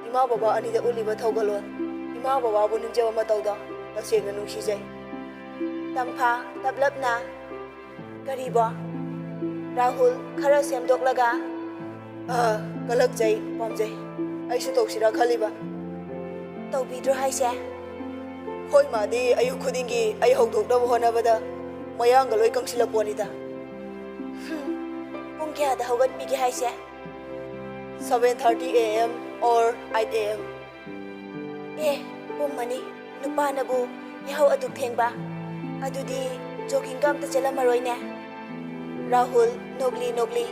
ꯏꯃꯥ ꯕꯕꯥ ꯑꯅꯤꯗ ꯎꯠꯂꯤꯕ ꯊꯧꯒꯜꯂꯣꯟ, ꯏꯃꯥ ꯕꯕꯥꯕꯨ ꯅꯤꯡꯖꯕ ꯃꯇꯧꯗꯣ ꯇꯁꯦꯡꯅ ꯅꯨꯡꯁꯤꯖꯩ꯫ ꯇꯝꯐꯥ ꯇꯞꯂꯞꯅ ꯀꯔꯤꯕꯣ? ꯔꯥꯍꯨꯜ ꯈꯔ ꯁꯦꯝꯗꯣꯛꯂꯒ ꯀꯜꯂꯛꯆꯩ, ꯄꯥꯝꯖꯩ꯫ ꯑꯩꯁꯨ ꯇꯧꯁꯤꯔꯥ ꯈꯜꯂꯤꯕ
ꯇꯧꯕꯤꯗ꯭ꯔꯣ ꯍꯥꯏꯁꯦ
ꯍꯣꯏ ꯃꯥꯗꯤ ꯑꯌꯨꯛ ꯈꯨꯗꯤꯡꯒꯤ ꯑꯩ ꯍꯧꯗꯣꯛꯅꯕ ꯍꯣꯠꯅꯕꯗ ꯃꯌꯥꯡꯒ ꯂꯣꯏ ꯀꯪꯁꯤꯜꯂꯛꯄꯣꯅꯤꯗ
ꯄꯨꯡ ꯀꯌꯥꯗ ꯍꯧꯒꯠꯄꯤꯒꯦ ꯍꯥꯏꯁꯦ
7:30 a.m. or 8 a.m.
ꯑꯦ ꯄꯨꯝꯃꯅꯤ ꯅꯨꯄꯥꯅꯕꯨ ꯌꯥꯍꯧ ꯑꯗꯨꯛ ꯊꯦꯡꯕ ꯑꯗꯨꯗꯤ ꯖꯣꯒꯤꯡꯒ ꯑꯝꯇ ꯆꯠꯂꯝꯃꯔꯣꯏꯅꯦ
ꯔꯥꯍꯨꯜ ꯅꯣꯛꯂꯤ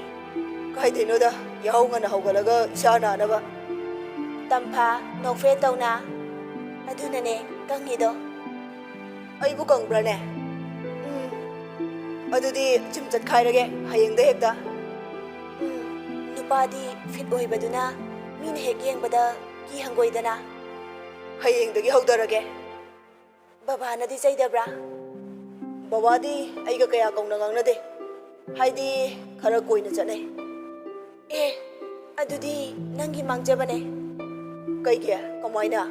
ꯀꯥꯏꯗꯩꯅꯣꯗ ꯌꯥꯍꯧ ꯉꯟꯅ ꯍꯧꯒꯠꯂꯒ ꯏꯁꯥ ꯅꯥꯅꯕ
ꯇꯝꯐꯥ ꯅꯣꯛꯐꯦ ꯇꯧꯅ ꯑꯗꯨꯅꯅꯦ ꯀꯪꯉꯤꯗꯣ
ꯑꯩꯕꯨ ꯀꯪꯕ꯭ꯔꯅꯦ
ꯎꯝ
ꯑꯗꯨꯗꯤ ꯖꯤꯝ ꯆꯠꯈꯥꯏꯔꯒꯦ ꯍꯌꯦꯡꯗ ꯍꯦꯛꯇ
ꯅꯨꯄꯥꯗꯤ ꯐꯤꯠ ꯑꯣꯏꯕꯗꯨꯅ ꯃꯤꯅ ꯍꯦꯛ ꯌꯦꯡꯕꯗ ꯀꯤꯍꯪꯒꯣꯏꯗꯅ
ꯍꯌꯦꯡꯗꯒꯤ ꯍꯧꯗꯔꯒꯦ
ꯕꯕꯥꯅꯗꯤ ꯆꯩꯗꯕ꯭ꯔꯥ
ꯕꯕꯥꯗꯤ ꯑꯩꯒ ꯀꯌꯥ ꯀꯧꯅ ꯉꯥꯡꯅꯗꯦ ꯍꯥꯏꯗꯤ ꯈꯔ ꯀꯣꯏꯅ ꯆꯠꯅꯩ
ꯑꯦ ꯑꯗꯨꯗꯤ ꯅꯪꯒꯤ ꯃꯥꯡꯖꯕꯅꯦ
ꯀꯩꯒꯤ ꯀꯃꯥꯏꯅ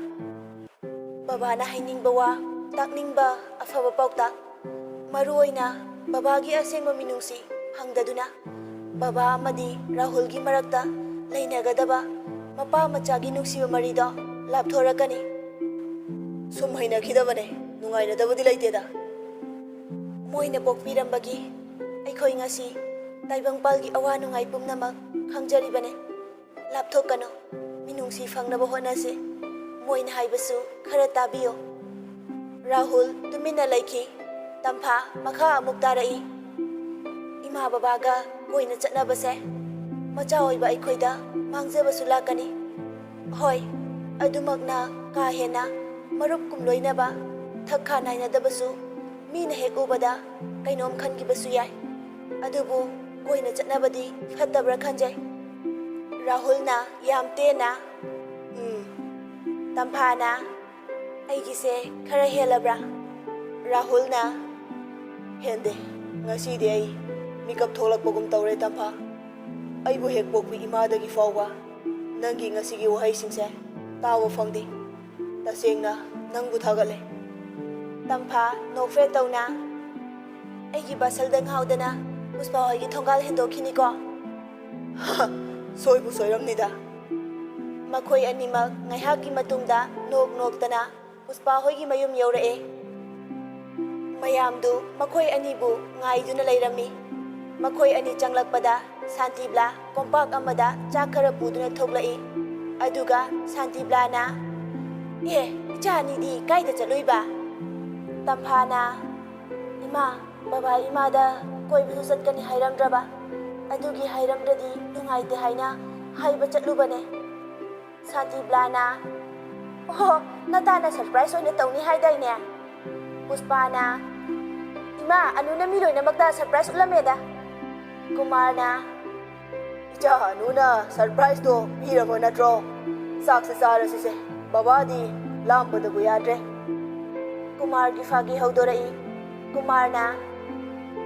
ꯕꯕꯥꯅ ꯍꯥꯏꯅꯤꯡꯕ ꯋꯥ ꯇꯥꯛꯅꯤꯡꯕ ꯑꯐꯕ ꯄꯥꯎꯇꯥꯛ ꯃꯔꯨ ꯑꯣꯏꯅ ꯕꯕꯥꯒꯤ ꯑꯁꯦꯡꯕ ꯃꯤꯅꯨꯡꯁꯤ ꯐꯪꯗꯗꯨꯅ ꯕꯕꯥ ꯑꯃꯗꯤ ꯔꯥꯍꯨꯜꯒꯤ ꯃꯔꯛꯇ ꯂꯩꯅꯒꯗꯕ ꯃꯄꯥ ꯃꯆꯥꯒꯤ ꯅꯨꯡꯁꯤꯕ ꯃꯔꯤꯗꯣ ꯂꯥꯞꯊꯣꯔꯛꯀꯅꯤ
ꯁꯨꯝ ꯍꯩꯅꯈꯤꯗꯕꯅꯦ ꯅꯨꯡꯉꯥꯏꯅꯗꯕꯗꯤ ꯂꯩꯇꯦꯗ
ꯃꯣꯏꯅ ꯄꯣꯛꯄꯤꯔꯝꯕꯒꯤ ꯑꯩꯈꯣꯏ ꯉꯁꯤ ꯇꯥꯏꯕꯪꯄꯥꯜꯒꯤ ꯑꯋꯥ ꯅꯨꯡꯉꯥꯏ ꯄꯨꯝꯅꯃꯛ ꯈꯪꯖꯔꯤꯕꯅꯦ ꯂꯥꯞꯊꯣꯛꯀꯅꯨ ꯃꯤꯅꯨꯡꯁꯤ ꯐꯪꯅꯕ ꯍꯣꯠꯅꯁꯤ ꯃꯣꯏꯅ ꯍꯥꯏꯕꯁꯨ ꯈꯔ ꯇꯥꯕꯤꯌꯨ ꯔꯥꯍꯨꯜ ꯇꯨꯃꯤꯟꯅ ꯂꯩꯈꯤ ꯇꯝꯐꯥ ꯃꯈꯥ ꯑꯃꯨꯛ ꯇꯥꯔꯛꯏ ꯏꯃꯥ ꯕꯕꯥꯒ ꯀꯣꯏꯅ ꯆꯠꯅꯕꯁꯦ ꯃꯆꯥ ꯑꯣꯏꯕ ꯑꯩꯈꯣꯏꯗ ꯃꯥꯡꯖꯕꯁꯨ ꯂꯥꯛꯀꯅꯤ ꯍꯣꯏ ꯑꯗꯨꯃꯛꯅ ꯀꯥ ꯍꯦꯟꯅ ꯃꯔꯨꯞꯀꯨꯝ ꯂꯣꯏꯅꯕ ꯊꯛ ꯈꯥ ꯅꯥꯏꯅꯗꯕꯁꯨ ꯃꯤꯅ ꯍꯦꯛ ꯎꯕꯗ ꯀꯩꯅꯣꯝ ꯈꯟꯈꯤꯕꯁꯨ ꯌꯥꯏ ꯑꯗꯨꯕꯨ ꯀꯣꯏꯅ ꯆꯠꯅꯕꯗꯤ ꯐꯠꯇꯕ꯭ꯔꯥ ꯈꯟꯖꯩ ꯔꯥꯍꯨꯜꯅ ꯌꯥꯝ ꯇꯦꯟꯅ ꯇꯝꯐꯥꯅ ꯑꯩꯒꯤꯁꯦ ꯈꯔ ꯍꯦꯜꯂꯕ꯭ꯔꯥ ꯔꯥꯍꯨꯜꯅ
ꯍꯦꯟꯗꯦ ꯉꯁꯤꯗꯤ ꯑꯩ ꯃꯤꯀꯞ ꯊꯣꯛꯂꯛꯄꯒꯨꯝ ꯇꯧꯔꯦ ꯇꯝꯐꯥ ꯑꯩꯕꯨ ꯍꯦꯛ ꯄꯣꯛꯄꯤ ꯏꯃꯥꯗꯒꯤ ꯐꯥꯎꯕ ꯅꯪꯒꯤ ꯉꯁꯤꯒꯤ ꯋꯥꯍꯩꯁꯤꯡꯁꯦ ꯇꯥꯕ ꯐꯪꯗꯦ ꯇꯁꯦꯡꯅ ꯅꯪꯕꯨ ꯊꯥꯒꯠꯂꯦ
ꯇꯝꯐꯥ ꯅꯣꯛꯐꯦꯠ ꯇꯧꯅ ꯑꯩꯒꯤ ꯕꯁꯜꯗ ꯉꯥꯎꯗꯅ ꯄꯨꯁꯄꯥ ꯍꯣꯏꯒꯤ ꯊꯣꯡꯒꯥꯜ ꯍꯦꯟꯗꯣꯛꯈꯤꯅꯤꯀꯣ
ꯁꯣꯏꯕꯨ ꯁꯣꯏꯔꯝꯅꯤꯗ
ꯃꯈꯣꯏ ꯑꯅꯤꯃꯛ ꯉꯥꯏꯍꯥꯛꯀꯤ ꯃꯇꯨꯡꯗ ꯅꯣꯛꯇꯅ ꯄꯨꯁꯄꯥ ꯍꯣꯏꯒꯤ ꯃꯌꯨꯝ ꯌꯧꯔꯛꯑꯦ ꯃꯌꯥꯝꯗꯨ ꯃꯈꯣꯏ ꯑꯅꯤꯕꯨ ꯉꯥꯏꯗꯨꯅ ꯂꯩꯔꯝꯃꯤ ꯃꯈꯣꯏ ꯑꯅꯤ ꯆꯪꯂꯛꯄꯗ ꯁꯥꯟꯇꯤꯕ꯭ꯂꯥ ꯀꯣꯝꯄꯥꯛ ꯑꯃꯗ ꯆꯥꯛ ꯈꯔ ꯄꯨꯗꯨꯅ ꯊꯣꯛꯂꯛꯏ ꯑꯗꯨꯒ ꯁꯥꯟꯇꯤꯕ꯭ꯂꯥꯅ ꯏꯆꯥ ꯑꯅꯤꯗꯤ ꯀꯥꯏꯗ ꯆꯠꯂꯨꯏꯕ ꯇꯝꯐꯥꯅ ꯏꯃꯥ ꯕꯕꯥ ꯏꯃꯥꯗ ꯀꯣꯏꯕꯁꯨ ꯆꯠꯀꯅꯤ ꯍꯥꯏꯔꯝꯗ꯭ꯔꯕ ꯑꯗꯨꯒꯤ ꯍꯥꯏꯔꯝꯗ꯭ꯔꯗꯤ ꯅꯨꯡꯉꯥꯏꯇꯦ ꯍꯥꯏꯅ ꯍꯥꯏꯕ ꯆꯠꯂꯨꯕꯅꯦ ꯁꯥꯟꯇꯤꯕ꯭ꯂꯥꯅ ꯑꯣꯍꯣ ꯅꯇꯥꯅ ꯁꯔꯄ꯭ꯔꯥꯏꯖ ꯑꯣꯏꯅ ꯇꯧꯅꯤ ꯍꯥꯏꯗꯥꯏꯅꯦ ꯄꯨꯁꯄꯥꯅ ꯏꯃꯥ ꯑꯅꯨꯅ ꯃꯤ ꯂꯣꯏꯅꯃꯛꯇ ꯁꯔꯄ꯭ꯔꯥꯏꯖ ꯎꯠꯂꯝꯃꯦꯗ ꯀꯨꯃꯥꯔꯅ
ꯏꯆꯥ ꯑꯅꯨꯅ ꯁꯔꯄ꯭ꯔꯥꯏꯖꯇꯣ ꯄꯤꯔꯕ ꯅꯠꯇ꯭ꯔꯣ ꯆꯥꯛꯁꯦ ꯆꯥꯔꯁꯤꯁꯦ ꯕꯕꯥꯗꯤ ꯂꯥꯝꯕꯗꯕꯨ ꯌꯥꯗ꯭ꯔꯦ
ꯀꯨꯃꯥꯔꯒꯤ ꯐꯥꯒꯤ ꯍꯧꯗꯣꯔꯛꯏ ꯀꯨꯃꯥꯔꯅ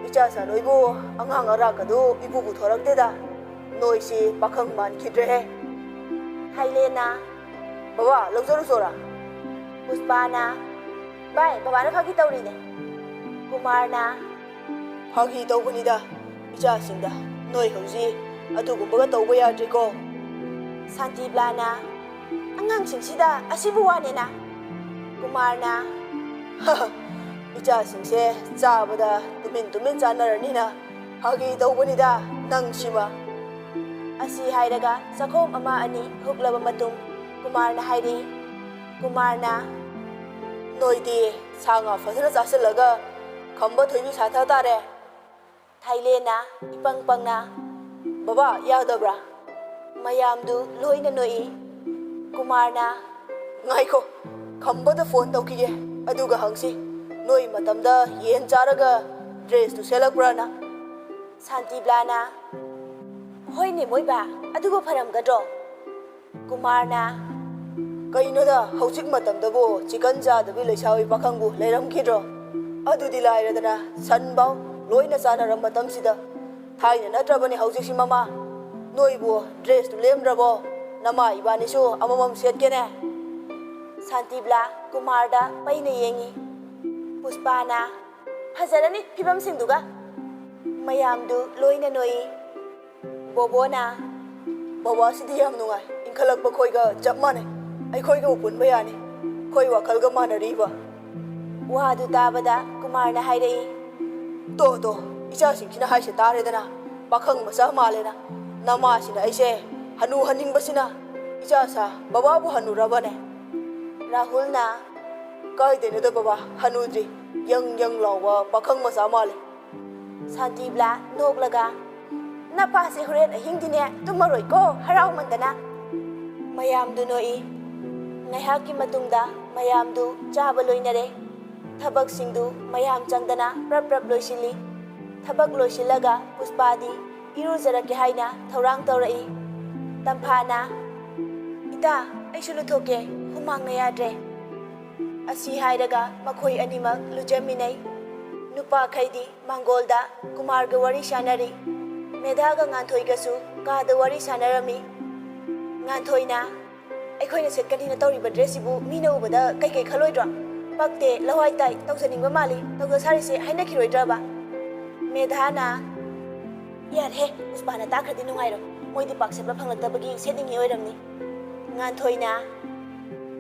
ꯏꯆꯥꯁꯥ ꯅꯣꯏꯕꯨ ꯑꯉꯥꯡ ꯑꯔꯥꯛꯀꯗꯨ ꯏꯄꯨ ꯄꯨꯊꯣꯔꯛꯇꯦꯗ ꯅꯣꯏꯁꯤ ꯄꯥꯈꯪ ꯃꯥꯟꯈꯤꯗ꯭ꯔꯦꯍꯦ
ꯊꯥꯏꯂꯦꯟꯅ
ꯕꯕꯥ ꯂꯧꯖꯔꯨꯆꯣꯔꯥ
ꯄꯨꯁꯄꯥꯅ ꯚꯥꯏ ꯕꯕꯥꯅ ꯐꯥꯒꯤ ꯇꯧꯔꯤꯅꯦ ꯀꯨꯃꯥꯔꯅ
ꯐꯥꯒꯤ ꯇꯧꯕꯅꯤꯗ ꯏꯆꯥꯁꯤꯡꯗ ꯅꯣꯏ ꯍꯧꯖꯤꯛ ꯑꯗꯨꯒꯨꯝꯕꯒ ꯇꯧꯕ ꯌꯥꯗ꯭ꯔꯤꯀꯣ
ꯁꯥꯟꯇꯤꯕ꯭ꯂꯥꯅ ꯑꯉꯥꯡꯁꯤꯡꯁꯤꯗ ꯑꯁꯤꯕꯨ ꯋꯥꯅꯦꯅ ꯀꯨꯃꯥꯔꯅ
ꯏꯆꯥꯁꯤꯡꯁꯦ ꯆꯥꯕꯗ ꯇꯨꯃꯤꯟ ꯆꯥꯅꯔꯅꯤꯅ ꯐꯥꯒꯤ ꯇꯧꯕꯅꯤꯗ ꯅꯪ ꯁꯤꯃ
ꯑꯁꯤ ꯍꯥꯏꯔꯒ ꯆꯥꯛꯈꯣꯝ ꯑꯃ ꯑꯅꯤ ꯍꯨꯛꯂꯕ ꯃꯇꯨꯡ ꯀꯨꯃꯥꯔꯅ ꯍꯥꯏꯔꯤ ꯀꯨꯃꯥꯔꯅ
ꯅꯣꯏꯗꯤ ꯁꯥ ꯉꯥ ꯐꯖꯅ ꯆꯥꯁꯤꯜꯂꯒ ꯈꯝꯕ ꯊꯣꯏꯕꯤ ꯁꯥꯊ ꯇꯥꯔꯦ
ꯊꯥꯏꯂꯦꯟꯅ ꯏꯄꯪ ꯄꯪꯅ
ꯕꯕꯥ ꯌꯥꯗꯕ꯭ꯔꯥ
ꯃꯌꯥꯝꯗꯨ ꯂꯣꯏꯅ ꯅꯣꯛꯏ ꯀꯨꯃꯥꯔꯅ
ꯉꯥꯏꯈꯣ ꯈꯝꯕꯗ ꯐꯣꯟ ꯇꯧꯈꯤꯒꯦ ꯑꯗꯨꯒ ꯍꯪꯁꯤ ꯅꯣꯏ ꯃꯇꯝꯗ ꯌꯦꯟ ꯆꯥꯔꯒ ꯗ꯭ꯔꯦꯁꯇꯨ ꯁꯦꯠꯂꯛꯄ꯭ꯔꯥꯅ
ꯁꯥꯟꯇꯤꯕ꯭ꯂꯥꯅ ꯍꯣꯏꯅꯦ ꯃꯣꯏꯕꯥ ꯑꯗꯨꯕꯨ ꯐꯔꯝꯒꯗ꯭ꯔꯣ ꯀꯨꯃꯥꯔꯅ
ꯀꯩꯅꯣꯗ ꯍꯧꯖꯤꯛ ꯃꯇꯝꯗꯕꯨ ꯆꯤꯀꯟ ꯆꯥꯗꯕꯤ ꯂꯩꯁꯥꯕꯤ ꯄꯥꯈꯪꯕꯨ ꯂꯩꯔꯝꯈꯤꯗ꯭ꯔꯣ ꯑꯗꯨꯗꯤ ꯂꯥꯏꯔꯗꯅ ꯁꯟꯐꯥꯎ ꯂꯣꯏꯅ ꯆꯥꯅꯔꯝ ꯃꯇꯝꯁꯤꯗ ꯊꯥꯏꯅ ꯅꯠꯇ꯭ꯔꯕꯅꯤ ꯍꯧꯖꯤꯛꯁꯤ ꯃꯃꯥ ꯅꯣꯏꯕꯨ ꯗ꯭ꯔꯦꯁꯇꯨ ꯂꯦꯝꯗ꯭ꯔꯕꯣ ꯅꯃꯥ ꯏꯕꯥꯅꯤꯁꯨ ꯑꯃꯃꯝ ꯁꯦꯠꯀꯦꯅꯦ
ꯁꯥꯟꯇꯤꯕ꯭ꯂꯥ ꯀꯨꯃꯥꯔꯗ ꯄꯩꯅ ꯌꯦꯡꯉꯤ ꯄꯨꯁꯄꯥꯅ ꯐꯖꯔꯅꯤ ꯐꯤꯕꯝꯁꯤꯡꯗꯨꯒ ꯃꯌꯥꯝꯗꯨ ꯂꯣꯏꯅ ꯅꯣꯛꯏ ꯕꯣꯕꯣꯅ
ꯕꯕꯥꯁꯤꯗꯤ ꯌꯥꯝ ꯅꯨꯡꯉꯥꯏ ꯏꯟꯈꯠꯂꯛꯄ ꯈꯣꯏꯒ ꯆꯞ ꯃꯥꯟꯅꯩ ꯑꯩꯈꯣꯏꯒ ꯄꯨꯟꯕ ꯌꯥꯅꯤ ꯈꯣꯏ ꯋꯥꯈꯜꯒ ꯃꯥꯟꯅꯔꯤꯕ
ꯋꯥꯗꯨ ꯇꯥꯕꯗ ꯀꯨꯃꯥꯔꯅ ꯍꯥꯏꯔꯛꯏ,
ꯇꯣ ꯏꯆꯥꯁꯤꯡꯁꯤꯅ ꯍꯥꯏꯁꯦ ꯇꯥꯔꯦꯗꯅ ꯄꯥꯈꯪ ꯃꯆꯥ ꯃꯥꯜꯂꯦꯅ ꯅꯃꯥꯁꯤꯅ ꯑꯩꯁꯦ ꯍꯟꯅꯨꯍꯟꯅꯤꯡꯕꯁꯤꯅ ꯏꯆꯥꯁꯥ ꯕꯕꯥꯕꯨ ꯍꯟꯅꯨꯔꯕꯅꯦ
ꯔꯥꯍꯨꯜꯅ
ꯀꯥꯏꯗꯩꯅꯣꯗ ꯕꯕꯥ ꯍꯟꯅꯨꯗ꯭ꯔꯤ ꯌꯪ ꯂꯥꯎꯕ ꯄꯥꯈꯪ ꯃꯆꯥ ꯃꯥꯜꯂꯤ
ꯁꯥꯟꯇꯤꯕ꯭ꯂꯥ ꯅꯣꯛꯂꯒ, ꯅꯄꯥꯁꯦ ꯍꯣꯔꯦꯟ ꯑꯍꯤꯡꯗꯤꯅꯦ ꯇꯨꯝꯃꯔꯣꯏꯀꯣ ꯍꯔꯥꯎꯃꯟꯗꯅ꯫ ꯃꯌꯥꯝꯗꯨ ꯅꯣꯛꯏ꯫ ꯉꯥꯏꯍꯥꯛꯀꯤ ꯃꯇꯨꯡꯗ ꯃꯌꯥꯝꯗꯨ ꯆꯥꯕ ꯂꯣꯏꯅꯔꯦ꯫ ꯊꯕꯛꯁꯤꯡꯗꯨ ꯃꯌꯥꯝ ꯆꯪꯗꯅ ꯄ꯭ꯔꯞ ꯂꯣꯏꯁꯤꯜꯂꯤ꯫ ꯊꯕꯛ ꯂꯣꯏꯁꯤꯜꯂꯒ ꯄꯨꯁꯄꯥꯗꯤ ꯏꯔꯨꯖꯔꯛꯀꯦ ꯍꯥꯏꯅ ꯊꯧꯔꯥꯡ ꯇꯧꯔꯛꯏ꯫ ꯇꯝꯐꯥꯅ, ꯏꯇꯥ ꯑꯩꯁꯨ ꯂꯨꯊꯣꯛꯀꯦ ꯍꯨꯃꯥꯡꯅ ꯌꯥꯗ꯭ꯔꯦ꯫ ꯑꯁꯤ ꯍꯥꯏꯔꯒ ꯃꯈꯣꯏ ꯑꯅꯤꯃꯛ ꯂꯨꯖꯃꯤꯟꯅꯩ꯫ ꯅꯨꯄꯥꯈꯩꯗꯤ ꯃꯥꯡꯒꯣꯜꯗ ꯀꯨꯃꯥꯔꯒ ꯋꯥꯔꯤ ꯁꯥꯟꯅꯔꯤ꯫ ꯃꯦꯙꯥꯒ ꯉꯥꯟꯊꯣꯏꯒꯁꯨ ꯀꯥꯗ ꯋꯥꯔꯤ ꯁꯥꯟꯅꯔꯝꯃꯤ꯫ ꯉꯥꯟꯊꯣꯏꯅ, ꯑꯩꯈꯣꯏꯅ ꯁꯦꯠꯀꯅꯤꯅ ꯇꯧꯔꯤꯕ ꯗ꯭ꯔꯦꯁꯁꯤꯕꯨ ꯃꯤꯅ ꯎꯕꯗ ꯀꯩꯀꯩ ꯈꯜꯂꯣꯏꯗ꯭ꯔꯣ? ꯄꯛꯇꯦ, ꯂꯋꯥꯏ ꯇꯥꯏ, ꯇꯧꯖꯅꯤꯡꯕ ꯃꯥꯜꯂꯤ, ꯇꯧꯖ ꯁꯥꯔꯤꯁꯦ ꯍꯥꯏꯅꯈꯤꯔꯣꯏꯗ꯭ꯔꯕ? ꯃꯦꯙꯥꯅ, ꯌꯥꯔꯦꯍꯦ, ꯄꯨꯁꯄꯥꯅ ꯇꯥꯈ꯭ꯔꯗꯤ ꯅꯨꯡꯉꯥꯏꯔꯣꯏ, ꯃꯣꯏꯗꯤ ꯄꯥꯛ ꯁꯦꯠꯄ ꯐꯪꯂꯛꯇꯕꯒꯤ ꯁꯦꯠꯅꯤꯡꯉꯤ ꯑꯣꯏꯔꯝꯅꯤ꯫ ꯉꯥꯟꯊꯣꯏꯅ,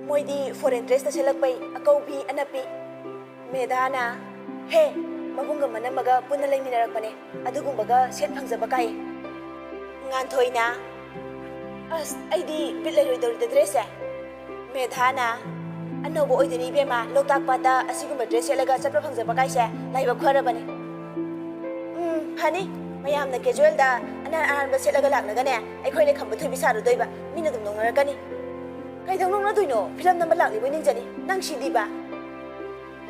ꯃꯣꯏꯗꯤ ꯐꯣꯔꯦꯟ ꯗ꯭ꯔꯦꯁꯇ ꯁꯦꯠꯂꯛꯄꯩ ꯑꯀꯧꯕꯤ ꯑꯅꯞꯄꯤ꯫ ꯃꯦꯙꯥꯅ, ꯍꯦ, ꯃꯕꯨꯡꯒ ꯃꯅꯝꯃꯒ ꯄꯨꯟꯅ ꯂꯩꯃꯤꯟꯅꯔꯛꯄꯅꯦ, ꯑꯗꯨꯒꯨꯝꯕꯒ ꯁꯦꯠ ꯐꯪꯖꯕ ꯀꯥꯏꯌꯦ꯫ ꯉꯥꯟꯊꯣꯏꯅ, ꯑꯁ ꯑꯩꯗꯤ ꯕꯤꯠ ꯂꯩꯔꯣꯏꯗꯧꯔꯤꯗ ꯗ꯭ꯔꯦꯁꯁꯦ꯫ ꯃꯦꯙꯥꯅ, ꯑꯅꯧꯕ ꯑꯣꯏꯗꯣꯏꯅꯤ ꯏꯕꯦꯝꯃ, ꯂꯣꯛꯇꯥꯛ ꯄꯥꯠꯇ ꯑꯁꯤꯒꯨꯝꯕ ꯗ꯭ꯔꯦꯁ ꯁꯦꯠꯂꯒ ꯆꯠꯄ ꯐꯪꯖꯕ ꯀꯥꯏꯁꯦ ꯂꯥꯏꯕꯛ ꯐꯔꯕꯅꯦ꯫ ꯐꯅꯤ, ꯃꯌꯥꯝꯅ ꯀꯦꯖꯨꯋꯦꯜꯗ ꯑꯔꯥꯟꯕ ꯁꯦꯠꯂꯒ ꯂꯥꯛꯂꯒꯅꯦ ꯑꯩꯈꯣꯏꯅ ꯈꯝꯕ ꯊꯣꯏꯕꯤ ꯁꯥꯔꯨꯗꯣꯏꯕ, ꯃꯤꯅ ꯑꯗꯨꯝ ꯅꯣꯡꯅꯔꯛꯀꯅꯤ꯫ ꯀꯩꯗꯧ ꯅꯣꯡꯅꯗꯣꯏꯅꯣ? ꯐꯤꯂꯝ ꯅꯝꯕ ꯂꯥꯛꯂꯤꯕꯣꯏ ꯅꯤꯡꯖꯅꯤ, ꯅꯪ ꯁꯤꯗꯤꯕ꯫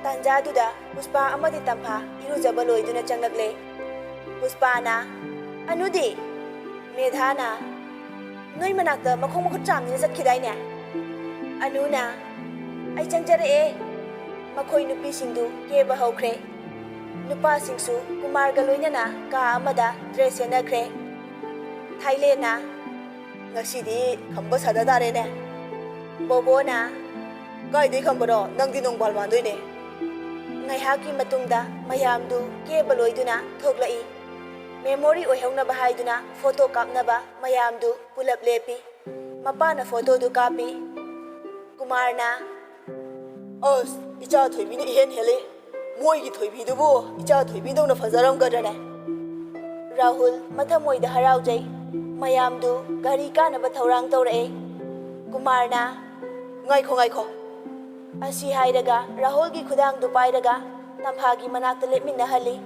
ꯇꯥꯟꯖꯥꯗꯨꯗ ꯄꯨꯁꯄꯥ ꯑꯃꯗꯤ ꯇꯝꯐꯥ ꯏꯔꯨꯖꯕ ꯂꯣꯏꯗꯨꯅ ꯆꯪꯂꯛꯂꯦ꯫ ꯄꯨꯁꯄꯥꯅ, ꯑꯅꯨꯗꯤ? ꯃꯦꯙꯥꯅ, ꯅꯣꯏ ꯃꯅꯥꯛꯇ ꯃꯈꯣꯡ ꯃꯈꯨꯠ ꯆꯥꯝꯅꯤꯅ ꯆꯠꯈꯤꯗꯥꯏꯅꯦ? ꯑꯅꯨꯅ, ꯑꯩ ꯆꯪꯖꯔꯛꯑꯦ꯫ ꯃꯈꯣꯏ ꯅꯨꯄꯤꯁꯤꯡꯗꯨ ꯀꯦꯕ ꯍꯧꯈ꯭ꯔꯦ꯫ ꯅꯨꯄꯥꯁꯤꯡꯁꯨ ꯀꯨꯃꯥꯔꯒ ꯂꯣꯏꯅꯅ ꯀꯥ ꯑꯃꯗ ꯗ꯭ꯔꯦꯁ ꯁꯦꯠꯅꯈ꯭ꯔꯦ꯫ ꯊꯥꯏꯂꯦꯟꯅ,
ꯉꯁꯤꯗꯤ ꯈꯝꯕ ꯁꯥꯗ ꯇꯥꯔꯦꯅꯦ꯫
ꯕꯣꯕꯣꯅ,
ꯀꯥꯏꯗꯩ ꯈꯝꯕꯅꯣ? ꯅꯪꯗꯤ ꯅꯣꯡꯕꯥꯜ ꯃꯥꯟꯗꯣꯏꯅꯦ꯫
ꯉꯥꯏꯍꯥꯛꯀꯤ ꯃꯇꯨꯡꯗ ꯃꯌꯥꯝꯗꯨ ꯀꯦꯕ ꯂꯣꯏꯗꯨꯅ ꯊꯣꯛꯂꯛꯏ꯫ ꯃꯦꯃꯣꯔꯤ ꯑꯣꯏꯍꯧꯅꯕ ꯍꯥꯏꯗꯨꯅ ꯐꯣꯇꯣ ꯀꯥꯞꯅꯕ ꯃꯌꯥꯝꯗꯨ ꯄꯨꯂꯞ ꯂꯦꯞꯄꯤ꯫ ꯃꯄꯥꯅ ꯐꯣꯇꯣꯗꯨ ꯀꯥꯞꯄꯤ꯫ ꯀꯨꯃꯥꯔꯅ,
ꯑꯁ ꯏꯆꯥ ꯊꯣꯏꯕꯤꯅ ꯏꯍꯦꯟ ꯍꯦꯜꯂꯤ, ꯃꯣꯏꯒꯤ ꯊꯣꯏꯕꯤꯗꯨꯕꯨ ꯏꯆꯥ ꯊꯣꯏꯕꯤꯗꯧꯅ ꯐꯖꯔꯝꯒꯗ꯭ꯔꯅꯦ?
ꯔꯥꯍꯨꯜ ꯃꯊꯃꯣꯏꯗ ꯍꯔꯥꯎꯖꯩ꯫ ꯃꯌꯥꯝꯗꯨ ꯒꯥꯔꯤ ꯀꯥꯅꯕ ꯊꯧꯔꯥꯡ ꯇꯧꯔꯛꯑꯦ꯫ ꯀꯨꯃꯥꯔꯅ,
ꯉꯥꯏꯈꯣ
ꯑꯁꯤ ꯍꯥꯏꯔꯒ ꯔꯥꯍꯨꯜꯒꯤ ꯈꯨꯗꯥꯡꯗꯨ ꯄꯥꯏꯔꯒ ꯇꯝꯐꯥꯒꯤ ꯃꯅꯥꯛꯇ ꯂꯦꯞꯃꯤꯟꯅꯍꯜꯂꯤ꯫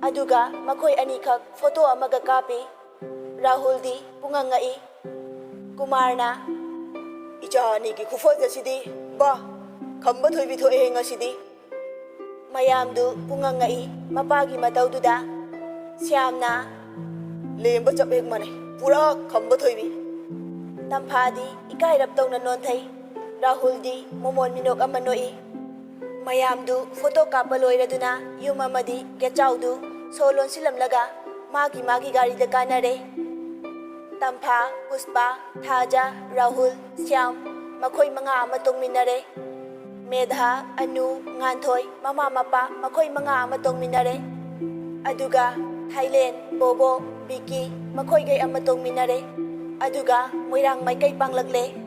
ꯑꯗꯨꯒ ꯃꯈꯣꯏ ꯑꯅꯤꯈꯛ ꯐꯣꯇꯣ ꯑꯃꯒ ꯀꯥꯞꯄꯤ꯫ ꯔꯥꯍꯨꯜꯗꯤ ꯄꯨꯡꯉꯪꯉꯛꯏ꯫ ꯀꯨꯃꯥꯔꯅ,
ꯏꯆꯥ ꯑꯅꯤꯒꯤ ꯈꯨꯐꯖꯁꯤꯗꯤ ꯕꯥ, ꯈꯝꯕ ꯊꯣꯏꯕꯤ ꯊꯣꯛꯑꯦ ꯉꯁꯤꯗꯤ꯫
ꯃꯌꯥꯝꯗꯨ ꯄꯨꯡꯉꯪꯉꯛꯏ ꯃꯄꯥꯒꯤ ꯃꯇꯧꯗꯨꯗ꯫ ꯁ꯭ꯌꯥꯝꯅ,
ꯂꯦꯝꯕ ꯆꯞ ꯍꯦꯛ ꯃꯥꯟꯅꯩ, ꯄꯨꯔꯥ ꯈꯝꯕ ꯊꯣꯏꯕꯤ꯫
ꯇꯝꯐꯥꯗꯤ ꯏꯀꯥꯏꯔꯞ ꯇꯧꯅ ꯅꯣꯟꯊꯩ꯫ ꯔꯥꯍꯨꯜꯗꯤ ꯃꯣꯃꯣꯟ ꯃꯤꯅꯣꯛ ꯑꯃ ꯅꯣꯛꯏ꯫ ꯃꯌꯥꯝꯗꯨ ꯐꯣꯇꯣ ꯀꯥꯞꯄ ꯂꯣꯏꯔꯗꯨꯅ ꯌꯨꯝ ꯑꯃꯗꯤ ꯒꯦꯠꯆꯥꯎꯗꯨ ꯁꯣ ꯂꯣꯟꯁꯤꯜꯂꯝꯂꯒ ꯃꯥꯒꯤ ꯒꯥꯔꯤꯗ ꯀꯥꯅꯔꯦ꯫ ꯇꯝꯐꯥ, ꯄꯨꯁꯄꯥ, ꯊꯥꯖ, ꯔꯥꯍꯨꯜ, ꯁ꯭ꯌꯥꯝ ꯃꯈꯣꯏ 5 ꯑꯃ ꯇꯣꯡꯃꯤꯟꯅꯔꯦ꯫ ꯃꯦꯙꯥ, ꯑꯅꯨ, ꯉꯥꯟꯊꯣꯏ, ꯃꯃꯥ ꯃꯄꯥ ꯃꯈꯣꯏ 5 ꯑꯃ ꯇꯣꯡꯃꯤꯟꯅꯔꯦ꯫ ꯑꯗꯨꯒ ꯊꯥꯏꯂꯦꯟ, ꯕꯣꯕꯣ, ꯕꯤꯀꯤ ꯃꯈꯣꯏꯒꯩ ꯑꯃ ꯇꯣꯡꯃꯤꯟꯅꯔꯦ꯫ ꯑꯗꯨꯒ ꯃꯣꯏꯔꯥꯡ ꯃꯥꯏꯀꯩ ꯄꯥꯡꯂꯛꯂꯦ꯫